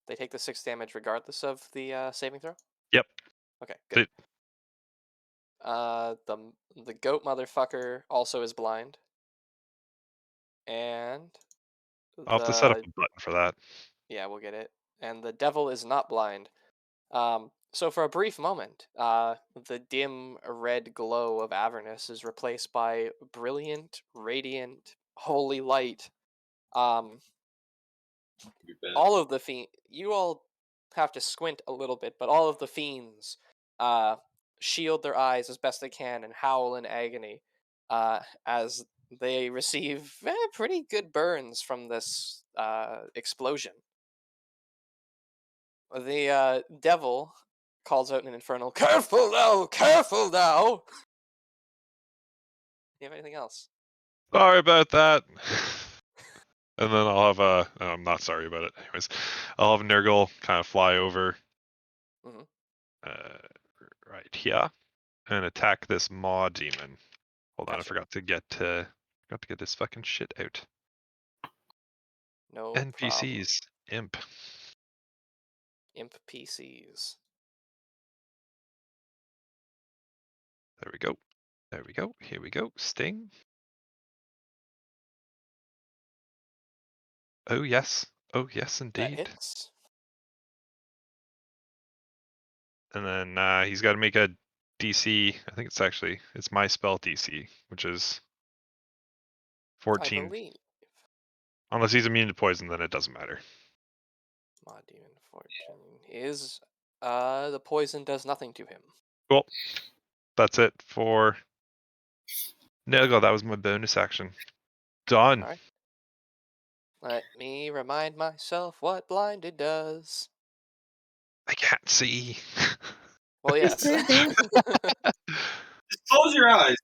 They take the 6 damage regardless of the saving throw. Yep. Okay. Good. The goat motherfucker also is blind. And I'll have to set up the a button for that. yeah, we'll get it. And the devil is not blind. So for a brief moment, the dim red glow of Avernus is replaced by brilliant, radiant, holy light. All of the you all have to squint a little bit, but all of the fiends shield their eyes as best they can and howl in agony as they receive pretty good burns from this explosion. The devil calls out in an infernal, "Careful now! Careful now!" You have anything else? Sorry about that. And then I'll have I'm not sorry about it. Anyways, I'll have Nurgle kind of fly over Mhm. right here and attack this maw demon. Hold on, I Gotcha. forgot to get this fucking shit out. No problem. NPCs. Imp. Imp PCs. There we go. There we go. Here we go. Sting. Oh, yes. Oh, yes, That indeed. hits. And then he's got to make a DC. I think it's my spell DC, which is 14. I believe. Unless he's immune to poison, then it doesn't matter. Mod Demon Fortune is the poison does nothing to him. Cool. That's it for Nago. That was my bonus action. Done. Alright. Let me remind myself what blinded does. I can't see. Well, yes. right there. Just close your eyes.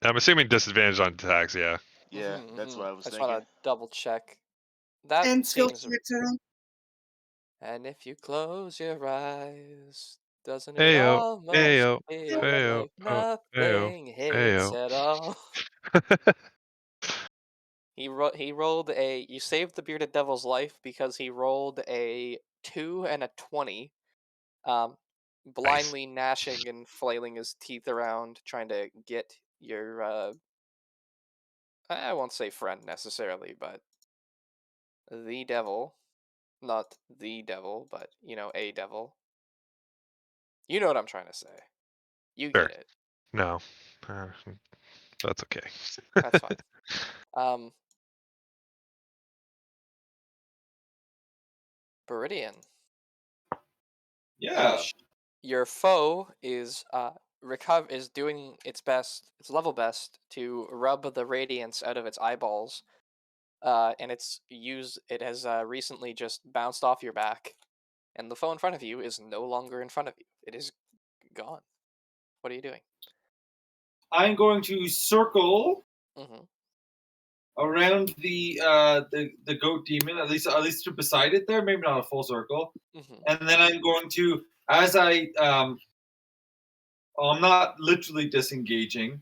I'm assuming disadvantage on attacks, yeah. Yeah, that's what I was I just thinking. want to double check. That And skill seems. checks are on. And if you close your eyes, doesn't it Ayo, almost ayo, feel ayo, like oh, ayo, nothing hits ayo. at all? He rolled a. You saved the bearded devil's life because he rolled a 2 and a 20, blindly gnashing and flailing his teeth around, trying to get your. I won't say friend necessarily, but the devil, not the devil, but a devil. You know what I'm trying to say. You Sure. get it. No. That's okay. That's fine. Viridian. Yeah. Your foe is is doing its best, its level best, to rub the radiance out of its eyeballs, and it has recently just bounced off your back, and the foe in front of you is no longer in front of you. It is gone. What are you doing? I'm going to circle Mm-hmm. around the goat demon, at least to beside it there, maybe not a full circle. Mm-hmm. And then I'm going to, as I'm not literally disengaging,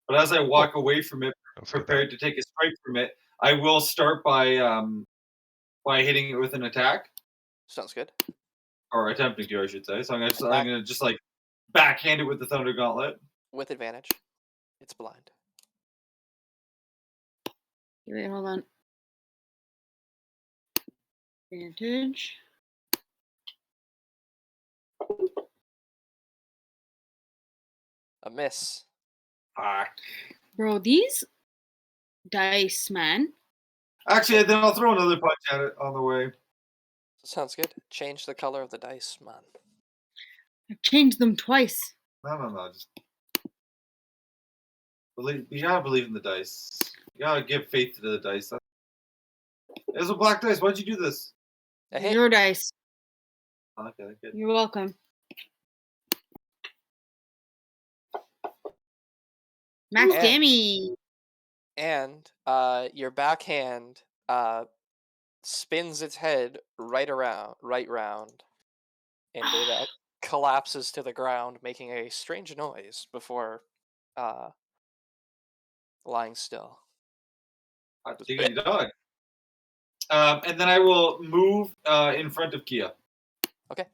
but as I walk away from it, Don't say that. prepared to take a strike from it, I will start by hitting it with an attack, Sounds good. or attempting to, I should say. So I'm gonna just like backhand it with the Thunder Gauntlet. With advantage. It's blind. Wait, hold on. Advantage. A miss. Bro, these dice, man. Actually, then I'll throw another punch at it on the way. Sounds good. Change the color of the dice, man. I've changed them twice. No. Just believe. You gotta believe in the dice. You gotta give faith to the dice. It's a black dice. Why'd you do this? A hit. Your dice. Okay, good. You're welcome. Max And- damage. And your backhand spins its head right round, and it collapses to the ground, making a strange noise before lying still. Diggity dog. And then I will move in front of Kia. Okay.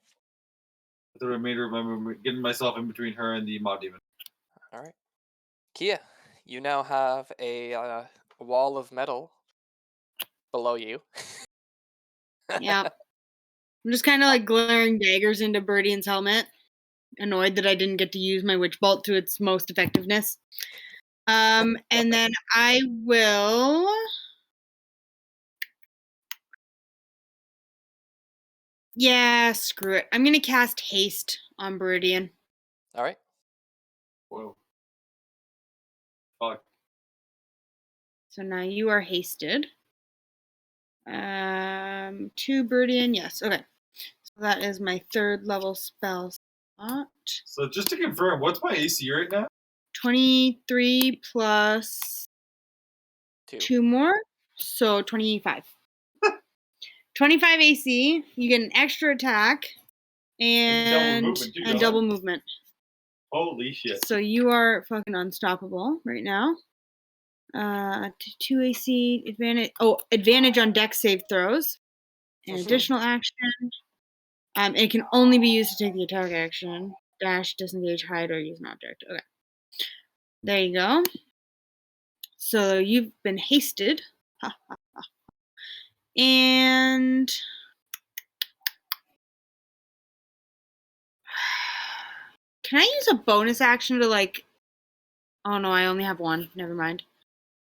The remainder of my movement, getting myself in between her and the Mod Demon. All right. Kia, you now have a wall of metal below you. Yeah. I'm just kind of like glaring daggers into Birdian's helmet, annoyed that I didn't get to use my witch bolt to its most effectiveness. And then I will. Yeah, screw it. I'm gonna cast haste on Birdian. All right. Whoa. Fuck. So now you are hasted. 2 Birdian, yes. Okay. So that is my 3rd level spell slot. So just to confirm, what's my AC right now? 23 plus 2 more, so 25. 25 AC. You get an extra attack and double movement. Holy shit. So you are fucking unstoppable right now. 2 AC advantage. Oh, advantage on dex save throws. An additional action. It can only be used to take the attack action. Dash, disengage, hide, or use an object. Okay. There you go. So you've been hasted. And can I use a bonus action to like... Oh no, I only have one. Never mind. I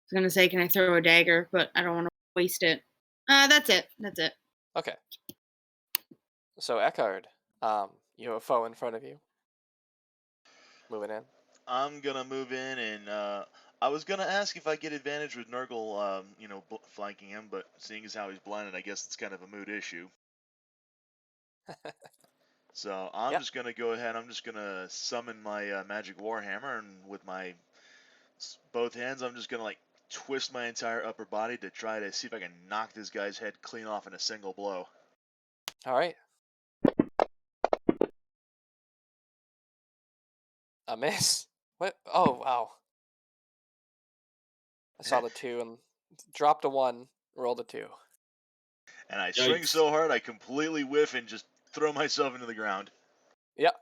was gonna say, can I throw a dagger? But I don't want to waste it. That's it. That's it. Okay. So Eckhard, you have a foe in front of you. Moving in. I'm gonna move in, and I was gonna ask if I get advantage with Nurgle, flanking him, but seeing as how he's blinded, I guess it's kind of a mood issue. So I'm Yep. just gonna go ahead. I'm just gonna summon my magic warhammer, and with my both hands, I'm just gonna like twist my entire upper body to try to see if I can knock this guy's head clean off in a single blow. All right. A miss. What? Oh wow. I saw the 2 and dropped a 1, rolled a 2. And I swing Yikes. so hard I completely whiff and just throw myself into the ground. Yep.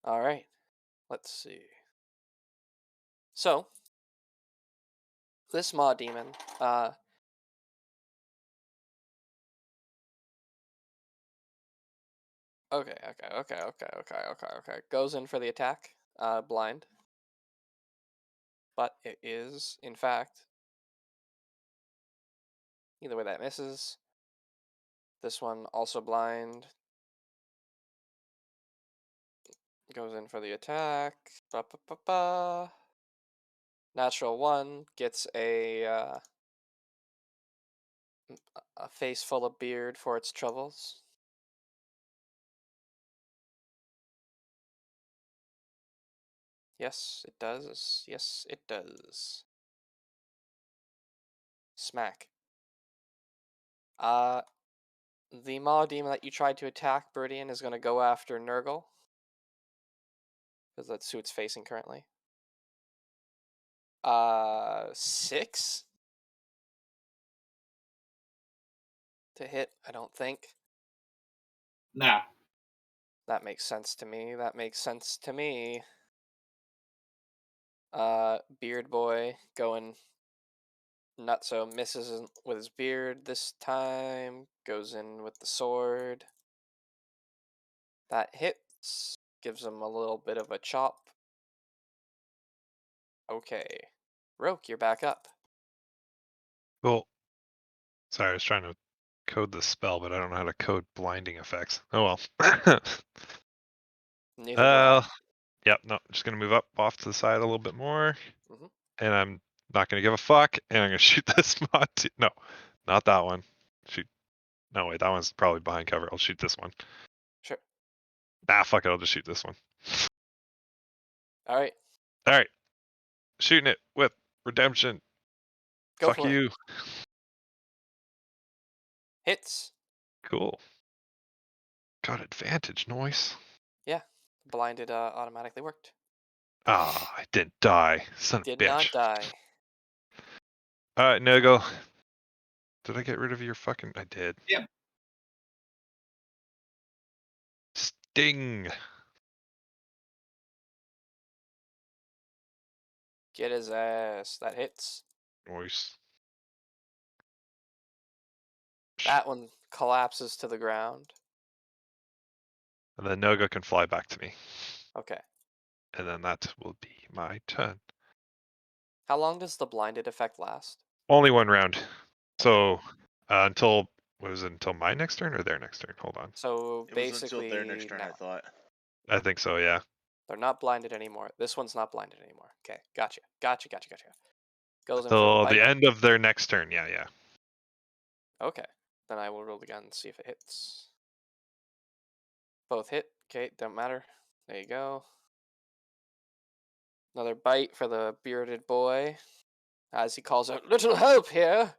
All right. Let's see. So this Maw Demon, okay, goes in for the attack, blind. But it is, in fact, either way that misses. This one also blind. Goes in for the attack. Natural 1 gets a face full of beard for its troubles. Yes, it does. Yes, it does. Smack. The Maw Demon that you tried to attack, Birdian, is going to go after Nurgle. Because that's who it's facing currently. 6 to hit, I don't think. Nah. That makes sense to me. That makes sense to me. Beard Boy going nutso, misses with his beard this time. Goes in with the sword. That hits. Gives him a little bit of a chop. Okay. Roke, you're back up. Cool. Sorry, I was trying to code the spell, but I don't know how to code blinding effects. Oh well. Neither do I. Yep, no, just gonna move up off to the side a little bit more. Mhm. And I'm not gonna give a fuck, and I'm gonna shoot this mod. No, not that one. Shoot. No, wait, that one's probably behind cover. I'll shoot this one. Sure. Nah, fuck it, I'll just shoot this one. All right. Alright. Shooting it with redemption. Go Fuck for it. you. Hits. Cool. Got advantage, noise. Yeah. Blinded automatically worked. Ah, I didn't die. Son of a Did bitch. not die. Alright, Nurgle. Did I get rid of your fucking... I did. Yep. Sting. Get his ass. That hits. Noise. That one collapses to the ground. And then Noga can fly back to me. Okay. And then that will be my turn. How long does the blinded effect last? Only one round. So until... What was it? Until my next turn or their next turn? Hold on. So It was basically until their next turn, now. I thought. I think so, yeah. They're not blinded anymore. This one's not blinded anymore. Okay, gotcha. Goes in for the Until bite. the end of their next turn, yeah. Okay, then I will roll again and see if it hits. Both hit. Okay, don't matter. There you go. Another bite for the bearded boy. As he calls out, "Little help here!"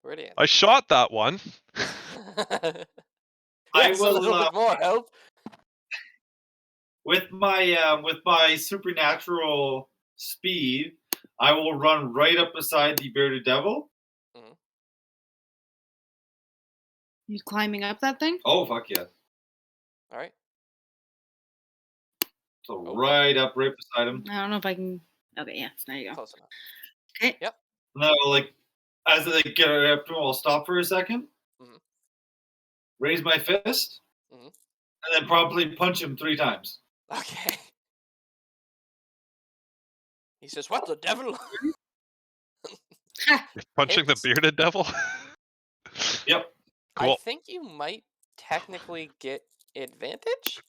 Brilliant. I shot that one. I Yes, a will, little bit more help. with my supernatural speed, I will run right up beside the bearded devil. You climbing up that thing? Oh fuck yeah! All right. So Oh, right beside him. I don't know if I can. Okay, yeah, there you go. Close enough. Okay. Yep. No, like as they get up to him, I'll stop for a second, raise my fist, and then promptly punch him 3 times. Okay. He says, "What the devil?" Punching the Hits. bearded devil? Yep. Cool. I think you might technically get advantage.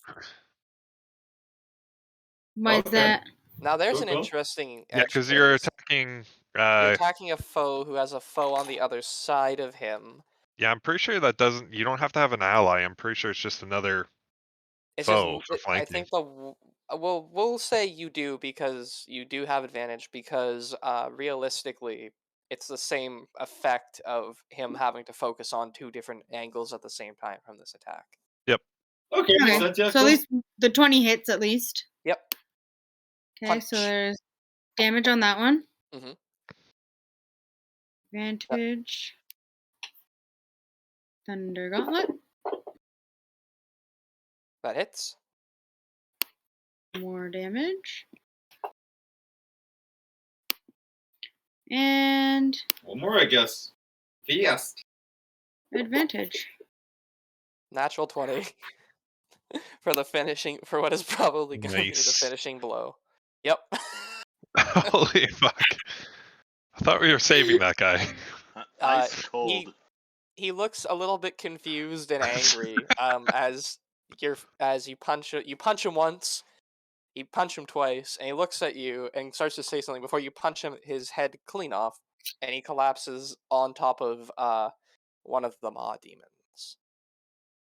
Why is Okay. that? Now there's an Cool. interesting Yeah, edge because to you're this. attacking. You're attacking a foe who has a foe on the other side of him. Yeah, I'm pretty sure that doesn't. You don't have to have an ally. I'm pretty sure it's just another It's foe just, for I flanking. think we'll say you do because you do have advantage because realistically it's the same effect of him having to focus on 2 different angles at the same time from this attack. Yep. Okay, Okay. so, yeah, So at least the 20 hits at least. Yep. Okay, so there's damage on that one. Mhm. Advantage. Thunder Gauntlet. That hits. More damage. And one more, I guess. Yes. advantage. Natural 20 for the finishing for what is probably going to be the Nice. finishing blow. Yep. Holy fuck! I thought we were saving that guy. Ice cold. He looks a little bit confused and angry as you punch him once, you punch him twice, and he looks at you and starts to say something before you punch him his head clean off, and he collapses on top of one of the maw demons.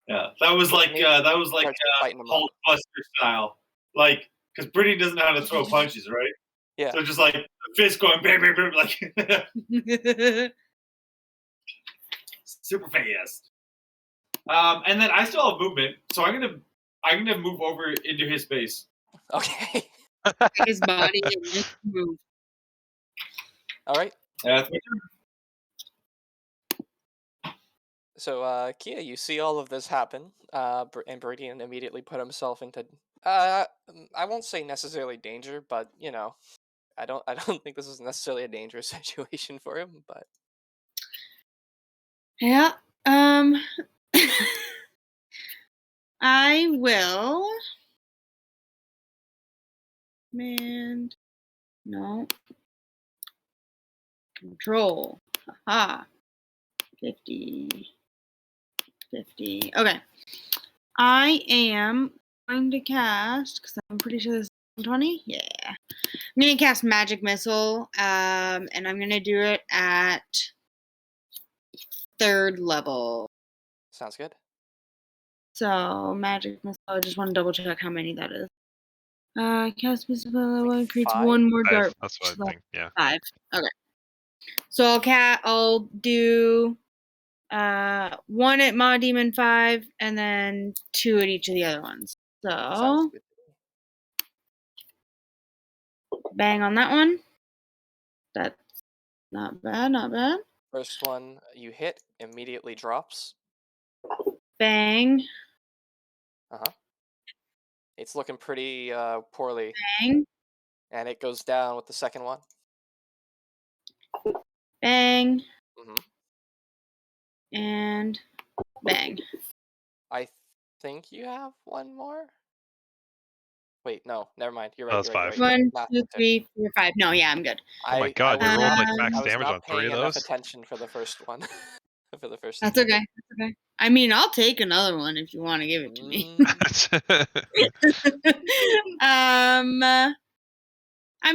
Yeah, that was like Starts fighting him up. Hulk Buster style, like because Brittany doesn't know how to throw punches, right? Yeah. So just like the fist going bam, bam, bam, like super fast. And then I still have movement, so I'm gonna move over into his space. Okay. His body and just move. All right. That's my turn. So, Kia, you see all of this happen, and Bridian immediately put himself into, I won't say necessarily danger, but you know, I don't think this is necessarily a dangerous situation for him, but Yeah. I will. Man. No. Control. Haha. 50. 50. Okay. I am going to cast, because I'm pretty sure this is 20. Yeah. I'm going to cast Magic Missile, and I'm going to do it at 3rd level. sounds good. So, Magic Missile, I just want to double check how many that is. Cast Missile Like creates 5? 1 more 5, dart. that's what I think. Yeah. 5. Okay. So I'll do 1 at Maw Demon 5 and then 2 at each of the other ones. Sounds So good. bang on that one. That's not bad, not bad. First one you hit immediately drops. Bang, It's looking pretty poorly, bang, and it goes down with the second one. bang, hmm and bang. I think you have one more. Wait, no, never mind. You're right. That's You're right. 1, Math 2, tip. 3, 4, 5. No, yeah, I'm good. Oh my god, you was rolled not, like max I was damage not on 3 paying of enough those? attention for the first one. For the first. That's okay. That's okay. I mean, I'll take another one if you want to give it to me. I'm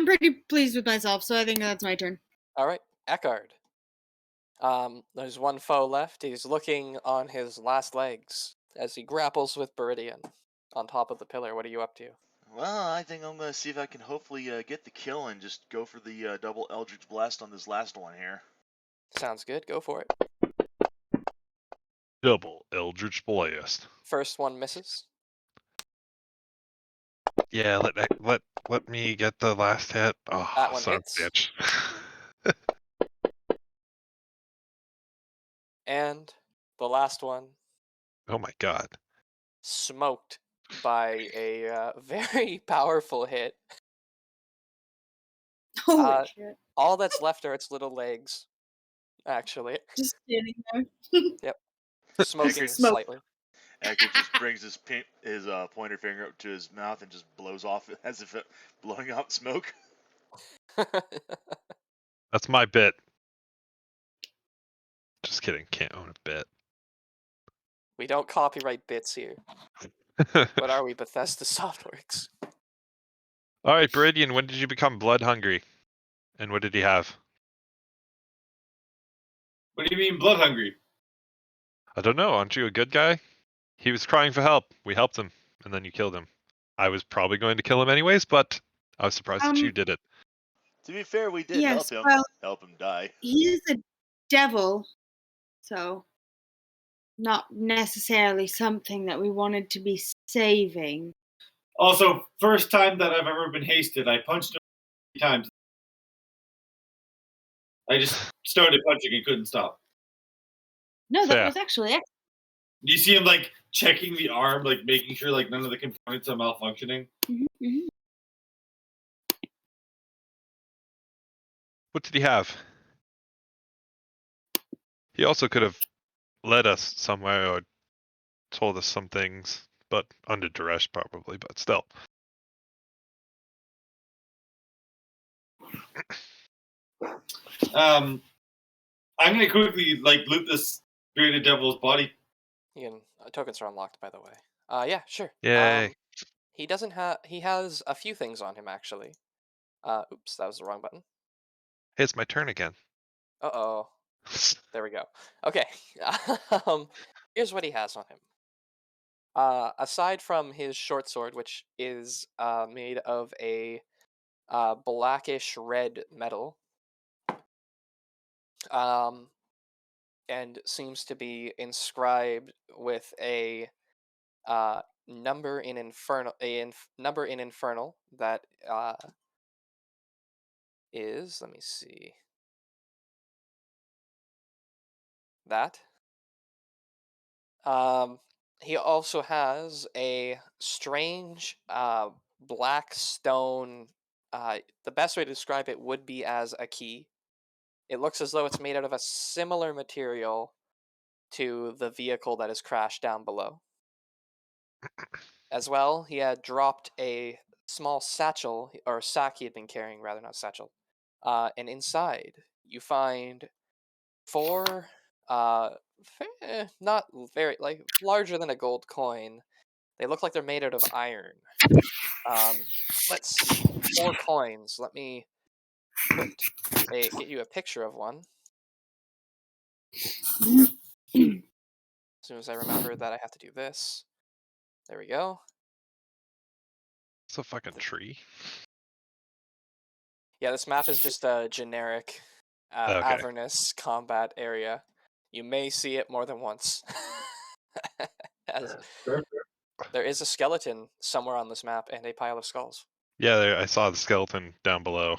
pretty pleased with myself, so I think that's my turn. All right, Eckhard. There's one foe left. He's looking on his last legs as he grapples with Beridian on top of the pillar. What are you up to? Well, I think I'm going to see if I can hopefully get the kill and just go for the double Eldritch Blast on this last one here. Sounds good. Go for it. Double Eldritch Blast. First one misses. Yeah, let me get the last hit. Oh, That one son of hits. a bitch. And the last one, Oh my god. smoked by a very powerful hit. Holy Uh, shit! all that's left are its little legs, actually. Just standing there. Yep. Smoking Eckert, Smoke. slightly. Eckert just brings his pointer finger up to his mouth and just blows off as if blowing out smoke. That's my bit. Just kidding. Can't own a bit. We don't copyright bits here. What are we, Bethesda Softworks? All right, Beridian, when did you become blood hungry? And what did he have? What do you mean blood hungry? I don't know. Aren't you a good guy? He was crying for help. We helped him, and then you killed him. I was probably going to kill him anyways, but I was surprised that you did it. To be fair, we did Yes. help him. Well, Help him die. he is a devil, so not necessarily something that we wanted to be saving. Also, first time that I've ever been hasted, I punched him 3 times. I just started punching and couldn't stop. No, that Fair. was actually excellent. You see him like checking the arm, like making sure like none of the components are malfunctioning. What did he have? He also could have led us somewhere or told us some things, but under duress probably, but still. I'm gonna quickly like loot this bearded devil's body. Tokens are unlocked, by the way. Yeah, sure. Yay. He doesn't have. He has a few things on him, actually. Oops, that was the wrong button. Hey, it's my turn again. Uh-oh. There we go. Okay. Here's what he has on him. Aside from his short sword, which is made of a blackish red metal, and seems to be inscribed with a number in infernal, number in infernal that is. Let me see. That. He also has a strange black stone. The best way to describe it would be as a key. It looks as though it's made out of a similar material to the vehicle that has crashed down below. As well, he had dropped a small satchel, or sack he had been carrying, rather, not satchel. And inside, you find 4, not very, like, larger than a gold coin. They look like they're made out of iron. Let's see, 4 coins. Let me get you a picture of one. As soon as I remember that I have to do this. There we go. It's a fucking tree. Yeah, this map is just a generic Okay. Avernus combat area. You may see it more than once. As there is a skeleton somewhere on this map and a pile of skulls. Yeah, I saw the skeleton down below.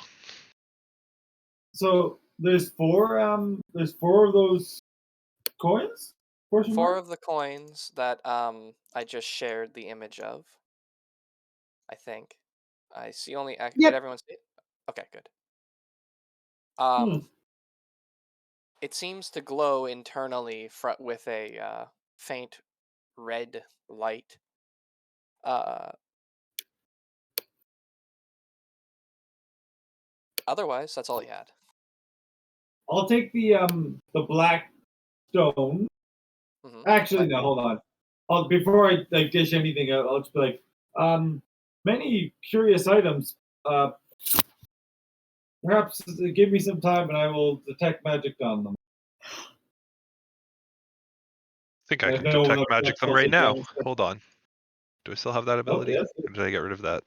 So there's 4. There's 4 of those coins. 4 of the coins that I just shared the image of. I think. I see only. Did Yep. everyone see it? Okay, good. It seems to glow internally with a faint red light. Otherwise, that's all he had. I'll take the black stone. Mhm. Actually, no, hold on. Before I like dish anything out, I'll just be like, many curious items. Perhaps give me some time and I will detect magic on them. I think I I can know detect what magic them that's right now. like. Hold on. Do I still have that ability? yes. Or did I get rid of that?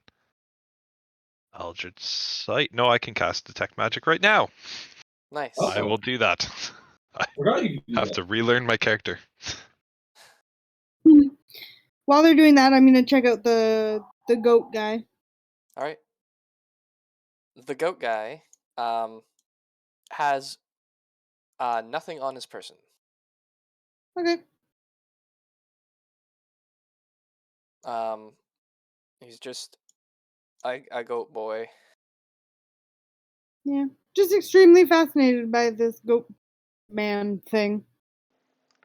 Eldritch Sight. No, I can cast detect magic right now. Nice. Oh. I will do that. I Forgot you could do have that. to relearn my character. While they're doing that, I'm gonna check out the goat guy. All right. The goat guy has nothing on his person. Okay. He's just a goat boy. Yeah. Just extremely fascinated by this goat man thing.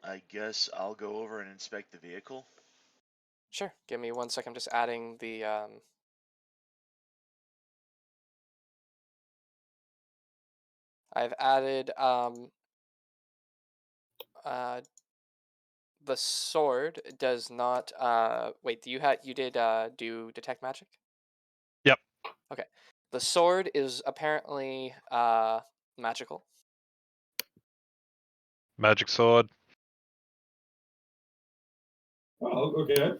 I guess I'll go over and inspect the vehicle. Sure. Give me 1 second. I'm just adding the I've added the sword does not wait, you did do detect magic? Yep. Okay. The sword is apparently magical. Magic sword. Oh, okay.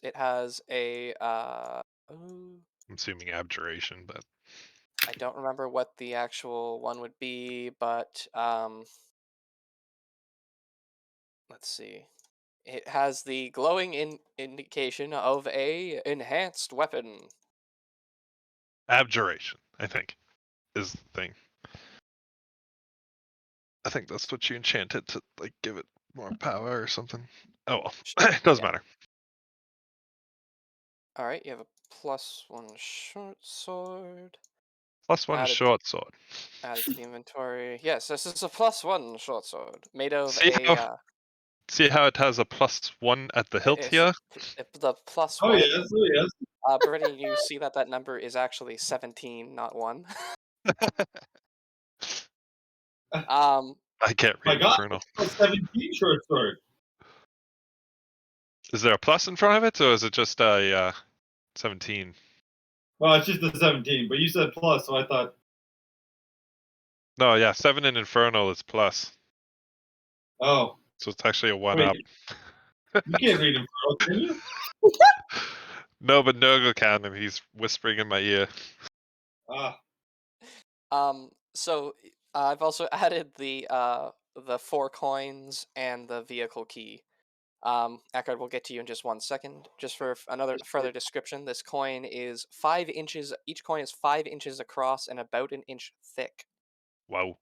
It has a ooh, I'm assuming abjuration, but I don't remember what the actual one would be, but let's see. It has the glowing indication of a enhanced weapon. abjuration, I think, is the thing. I think that's what you enchanted to like give it more power or something. Oh well. It doesn't Yeah. matter. All right, you have a +1 short sword. +1 Added short sword. added to the inventory. Yes, this is a +1 short sword made of See a how see how it has a +1 at the hilt it's here? the Oh +1. yes, oh yes. Brittany, you see that number is actually 17, not 1. Um, I can't My read God, Infernal. that's 17 short sword. Is there a plus in front of it, or is it just a 17? Well, it's just the 17, but you said plus, so I thought, No, yeah, 7 in Infernal is plus, oh, so it's actually a 1 wait, up. you can't read Infernal, can you? No, but Nurgle can, and he's whispering in my ear. Ah, so I've also added the 4 coins and the vehicle key. Eckard, we'll get to you in just 1 second. Just for another further description, this coin is 5 inches. Each coin is 5 inches across and about an inch thick. Wow.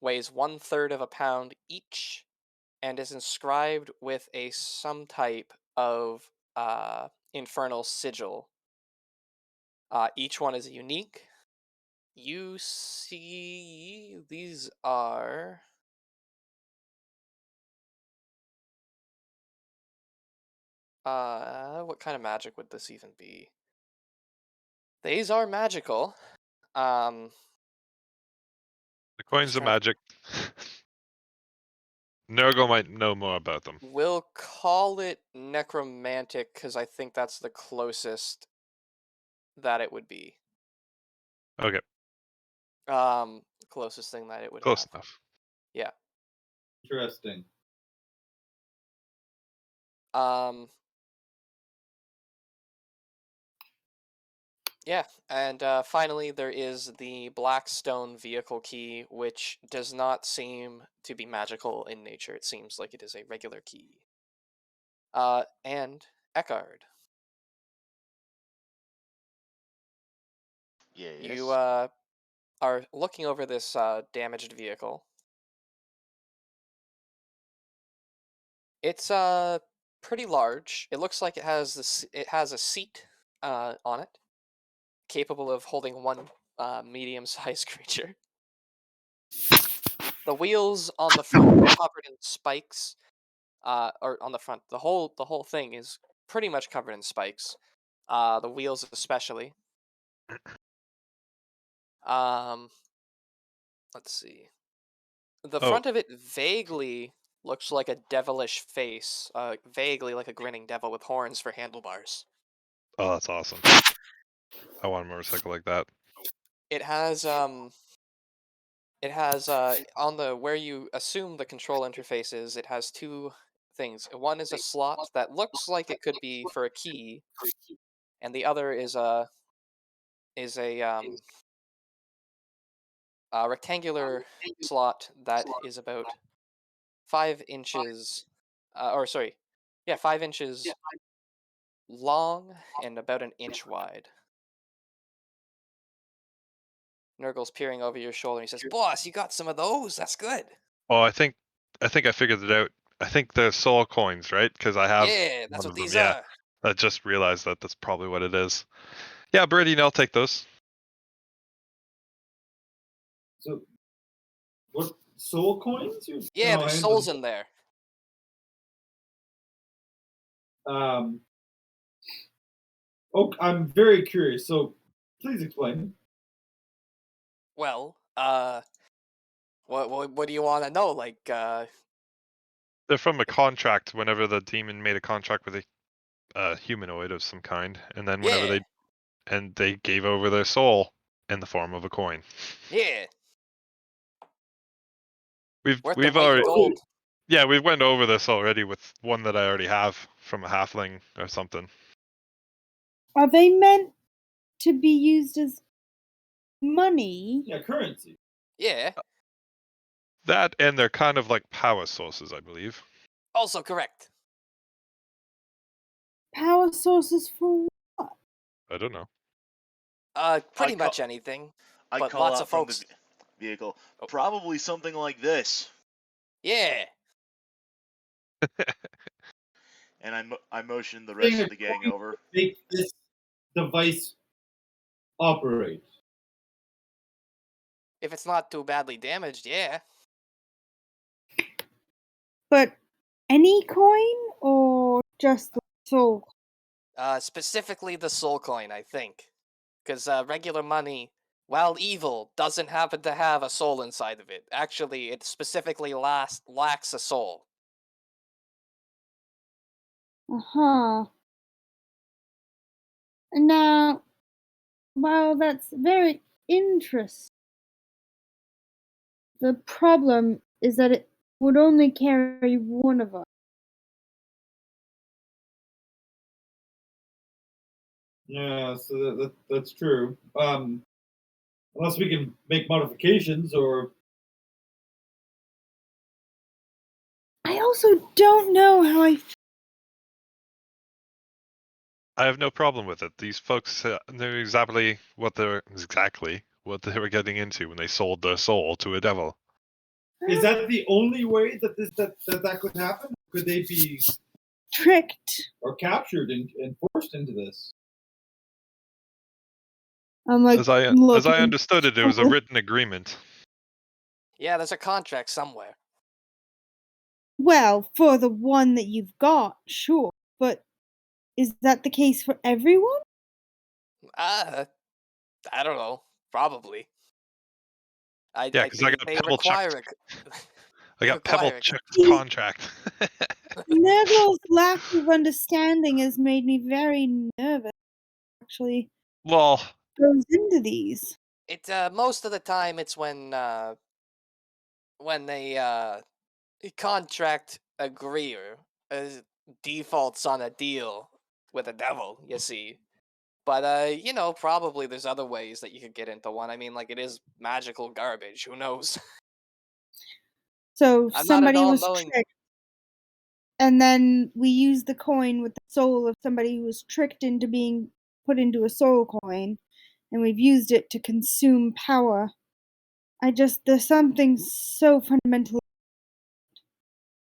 Weighs 1/3 of a pound each, and is inscribed with some type of infernal sigil. Each one is unique. You see, these are what kind of magic would this even be? These are magical. The Just coins are trying to magic. Nurgle might know more about them. We'll call it necromantic because I think that's the closest that it would be. Okay, Closest thing that it would close have. enough. Yeah. interesting. Um. Yeah, and finally there is the Blackstone Vehicle Key, which does not seem to be magical in nature. It seems like it is a regular key. And Eckard, you Yes. are looking over this damaged vehicle. It's pretty large. It looks like it has a seat on it, capable of holding one medium-sized creature. The wheels on the front are covered in spikes, or on the front. The whole thing is pretty much covered in spikes. The wheels especially. Um, let's see. The Oh, front of it vaguely looks like a devilish face, vaguely like a grinning devil with horns for handlebars. oh, that's awesome. I want a motorcycle like that. It has on the where you assume the control interface is, it has 2 things. One is a slot that looks like it could be for a key, and the other is a rectangular slot that is about 5 inches, or sorry, yeah, 5 inches long and about an inch wide. Nurgle's peering over your shoulder and he says, "Boss, you got some of those? That's good." Oh, I think I figured it out. I think they're soul coins, right? Because I have Yeah, that's one what of them. these Yeah, are. I just realized that that's probably what it is. Yeah, Birdie, I'll take those. So, what soul coins? Yeah, No, there's I souls understand. in there. Oh, I'm very curious. So, please explain. Well, what do you want to know? Like, They're from a contract. Whenever the demon made a contract with a humanoid of some kind, and then whenever yeah, they gave over their soul in the form of a coin. yeah, worth the We've weight in already gold. we went over this already with one that I already have from a halfling or something. Are they meant to be used as money? Yeah, currency. Yeah, That and they're kind of like power sources, I believe. also correct. Power sources for what? I don't know. Pretty I ca- much anything, I but call lots out of from the folks. vehicle. Oh, Probably something like this. yeah, And I motion the Thing rest of is the gang going over. to make this device operate. if it's not too badly damaged, yeah. But any coin or just the soul? Specifically the soul coin, I think, because regular money, while evil, doesn't happen to have a soul inside of it. Actually, it specifically lacks a soul. Uh-huh. Now, well, that's very interesting. The problem is that it would only carry one of us. Yeah, so that's true. Unless we can make modifications or I also don't know how I. I have no problem with it. These folks knew exactly what they were getting into when they sold their soul to a devil. is that the only way that that could happen? Could they be Tricked. or captured and forced into this? I'm like, As I looking. understood it, it was a written agreement. Yeah, there's a contract somewhere. Well, for the one that you've got, sure. But is that the case for everyone? I don't know. Probably. Yeah, I because I think got they pebble require checked. I they got pebble require it. checked See, contract. Nurgle's lack of understanding has made me very nervous, actually. Well, Goes into these. It most of the time it's when they contract agree or defaults on a deal with a devil, you see. But you know, probably there's other ways that you could get into one. I mean, like it is magical garbage. Who knows? So I'm not an somebody was all-knowing. tricked, and then we use the coin with the soul of somebody who was tricked into being put into a soul coin, and we've used it to consume power. There's something so fundamental,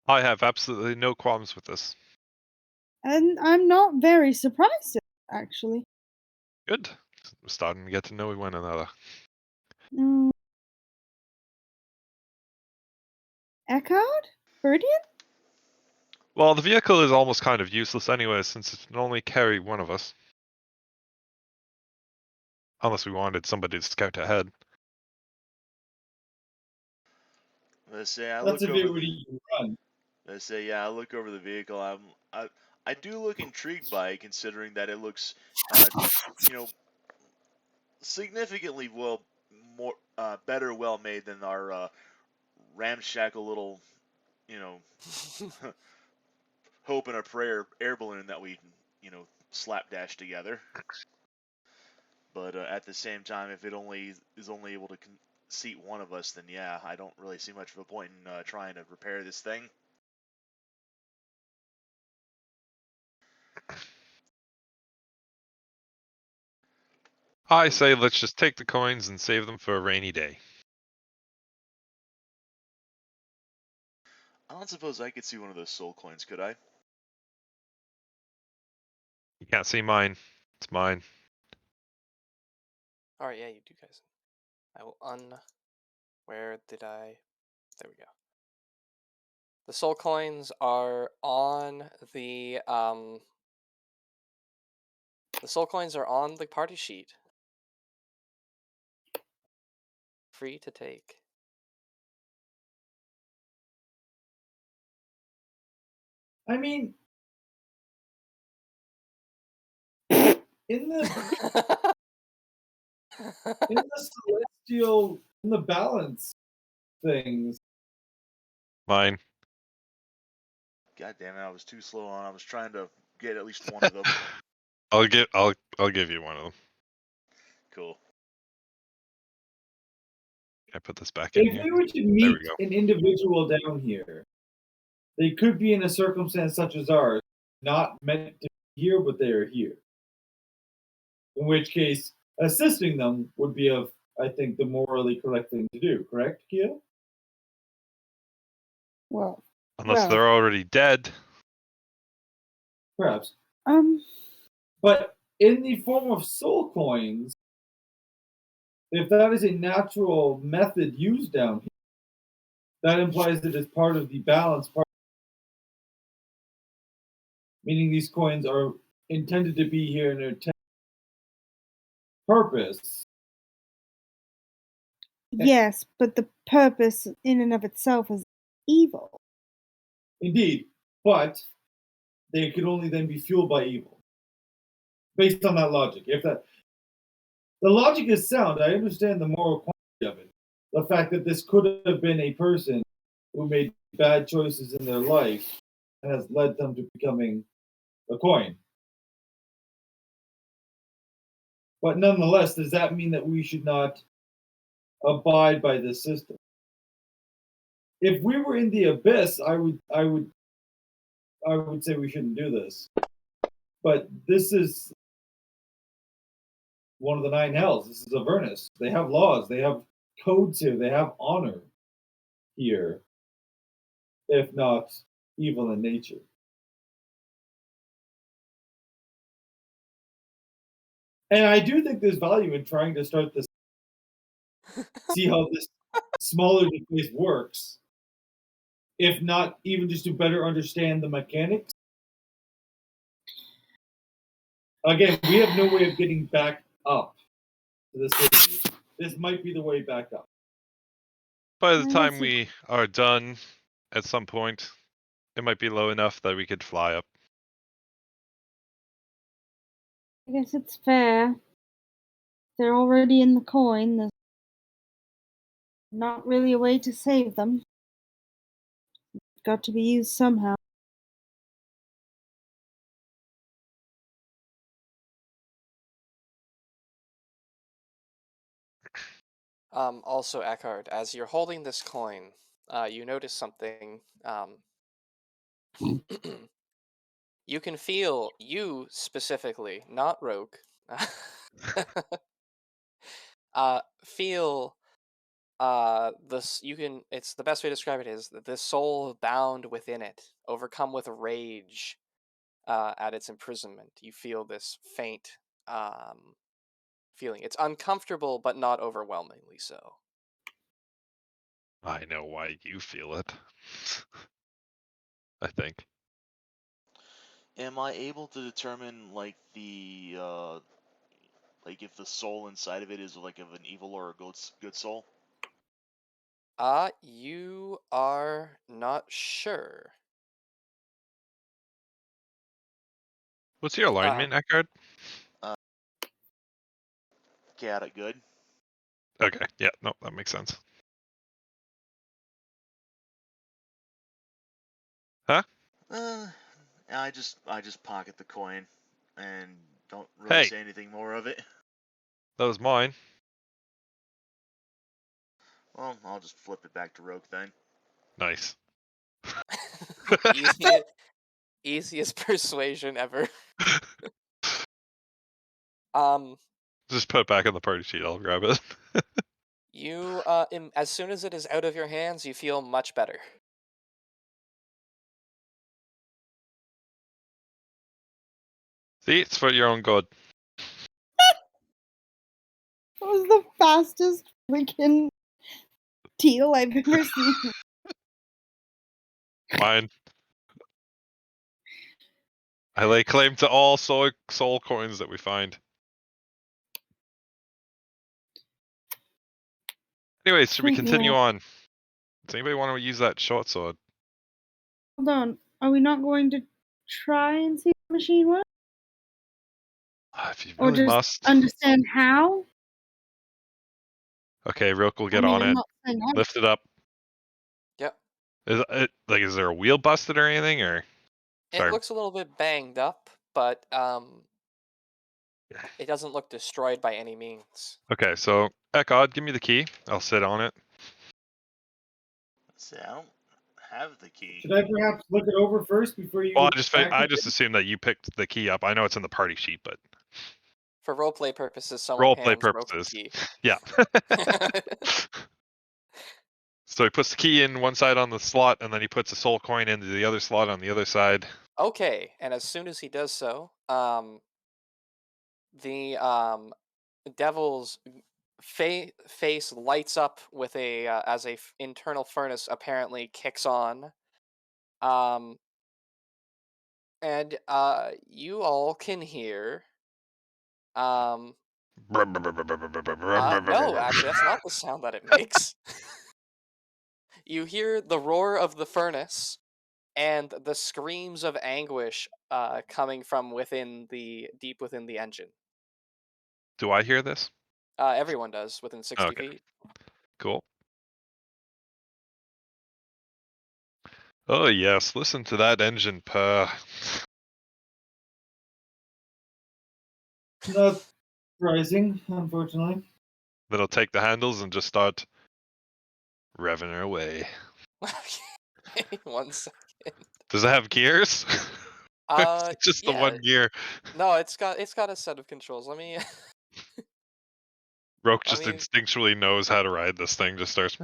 I have absolutely no qualms with this. and I'm not very surprised, actually. Good. We're starting to get to know one another. Mm, Eckhard? Viridian? Well, the vehicle is almost kind of useless anyway, since it can only carry one of us. Unless we wanted somebody to scout ahead. Let's say I That's look if over it the. would even run. Let's say I look over the vehicle. I do look intrigued by it, considering that it looks, you know, significantly more better well made than our ramshackle little, you know, hope and a prayer air balloon that we, slapdash together. But at the same time, if it only is only able to seat one of us, then yeah, I don't really see much of a point in trying to repair this thing. I say let's just take the coins and save them for a rainy day. I don't suppose I could see one of those soul coins, could I? You can't see mine. It's mine. Alright, yeah, you do, guys. I will Where did I... There we go. The soul coins are on the soul coins are on the party sheet. Free to take. I mean, in the celestial, in the balance things. Mine. God damn it, I was too slow on. I was trying to get at least one of them. I'll give you one of them. Cool. Can I put this back in If here? we were to There meet we go. an individual down here, they could be in a circumstance such as ours, not meant to be here, but they are here. In which case, assisting them would be I think, the morally correct thing to do. Correct, Kia? Well, Unless they're already dead. Perhaps. um, But in the form of soul coins, if that is a natural method used down here, that implies that it's part of the balance part. Meaning these coins are intended to be here in their purpose. yes, but the purpose in and of itself is evil. Indeed, but they could only then be fueled by evil. Based on that logic. The logic is sound, I understand the moral quality of it. The fact that this could have been a person who made bad choices in their life and has led them to becoming a coin. But nonetheless, does that mean that we should not abide by this system? If we were in the abyss, I would say we shouldn't do this. But this is one of the 9 hells. This is Avernus. They have laws. They have codes here. They have honor here, if not evil in nature. And I do think there's value in trying to start this, see how this smaller device works, if not even just to better understand the mechanics. Again, we have no way of getting back up to the city. This might be the way back up. By the time we are done, at some point, it might be low enough that we could fly up. I guess it's fair. They're already in the coin. There's not really a way to save them. It's got to be used somehow. Also, Eckhard, as you're holding this coin, you notice something. You can feel, you specifically, not Rogue, feel this. You can. It's the best way to describe it is that the soul bound within it, overcome with rage at its imprisonment. You feel this faint feeling. It's uncomfortable, but not overwhelmingly so. I know why you feel it. I think. Am I able to determine like like if the soul inside of it is like of an evil or a good soul? You are not sure. What's your alignment, Eckhard? Got it good. Okay, yeah, no, that makes sense. Huh? I just pocket the coin and don't really Hey. say anything more of it. That was mine. Well, I'll just flip it back to Rogue then. Nice. Easiest persuasion ever. Um, Just put it back on the party sheet. I'll grab it. You, as soon as it is out of your hands, you feel much better. See, it's for your own good. That was the fastest freaking teal I've ever seen. Fine. I lay claim to all soul coins that we find. Anyways, should we continue on? Does anybody want to use that short sword? Hold on. Are we not going to try and see the machine works? If you Or really just must. understand how? Okay, Rook will I get mean, on I'm it. not saying how. Lift it up. Yep. Is there a wheel busted or anything, or? It Sorry. looks a little bit banged up, but it doesn't look destroyed by any means. Okay, so Ekod, give me the key. I'll sit on it. See, I don't have the key. Should I perhaps look it over first before you? Well, I activate just it? assumed that you picked the key up. I know it's in the party sheet, but For roleplay purposes, someone roleplay hands Roke the purposes, key. yeah. So he puts the key in one side on the slot, and then he puts a soul coin into the other slot on the other side. Okay, and as soon as he does so, the devil's face lights up with a as a internal furnace apparently kicks on, and you all can hear. No, actually, that's not the sound that it makes. You hear the roar of the furnace and the screams of anguish coming from deep within the engine. Do I hear this? Everyone does within 60 Okay. feet. Cool. Oh yes, listen to that engine purr. Not surprising, unfortunately. Then I'll take the handles and just start revving her away. Okay, 1 second. Does it have gears? It's just the Yeah. one gear. No, it's got a set of controls. Let me. Roke I just mean- instinctually knows how to ride this thing. Just starts.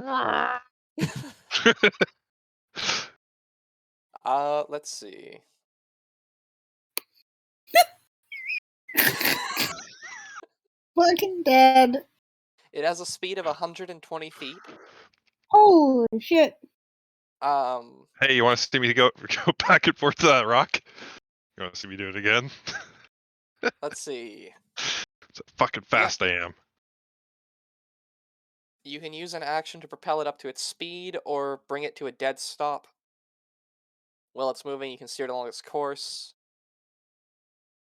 Let's see. Fucking dead. It has a speed of 120 feet. Holy shit. Hey, you want to see me go back and forth to that rock? You want to see me do it again? Let's see. That's how fucking fast I am. You can use an action to propel it up to its speed or bring it to a dead stop. While it's moving, you can steer it along its course.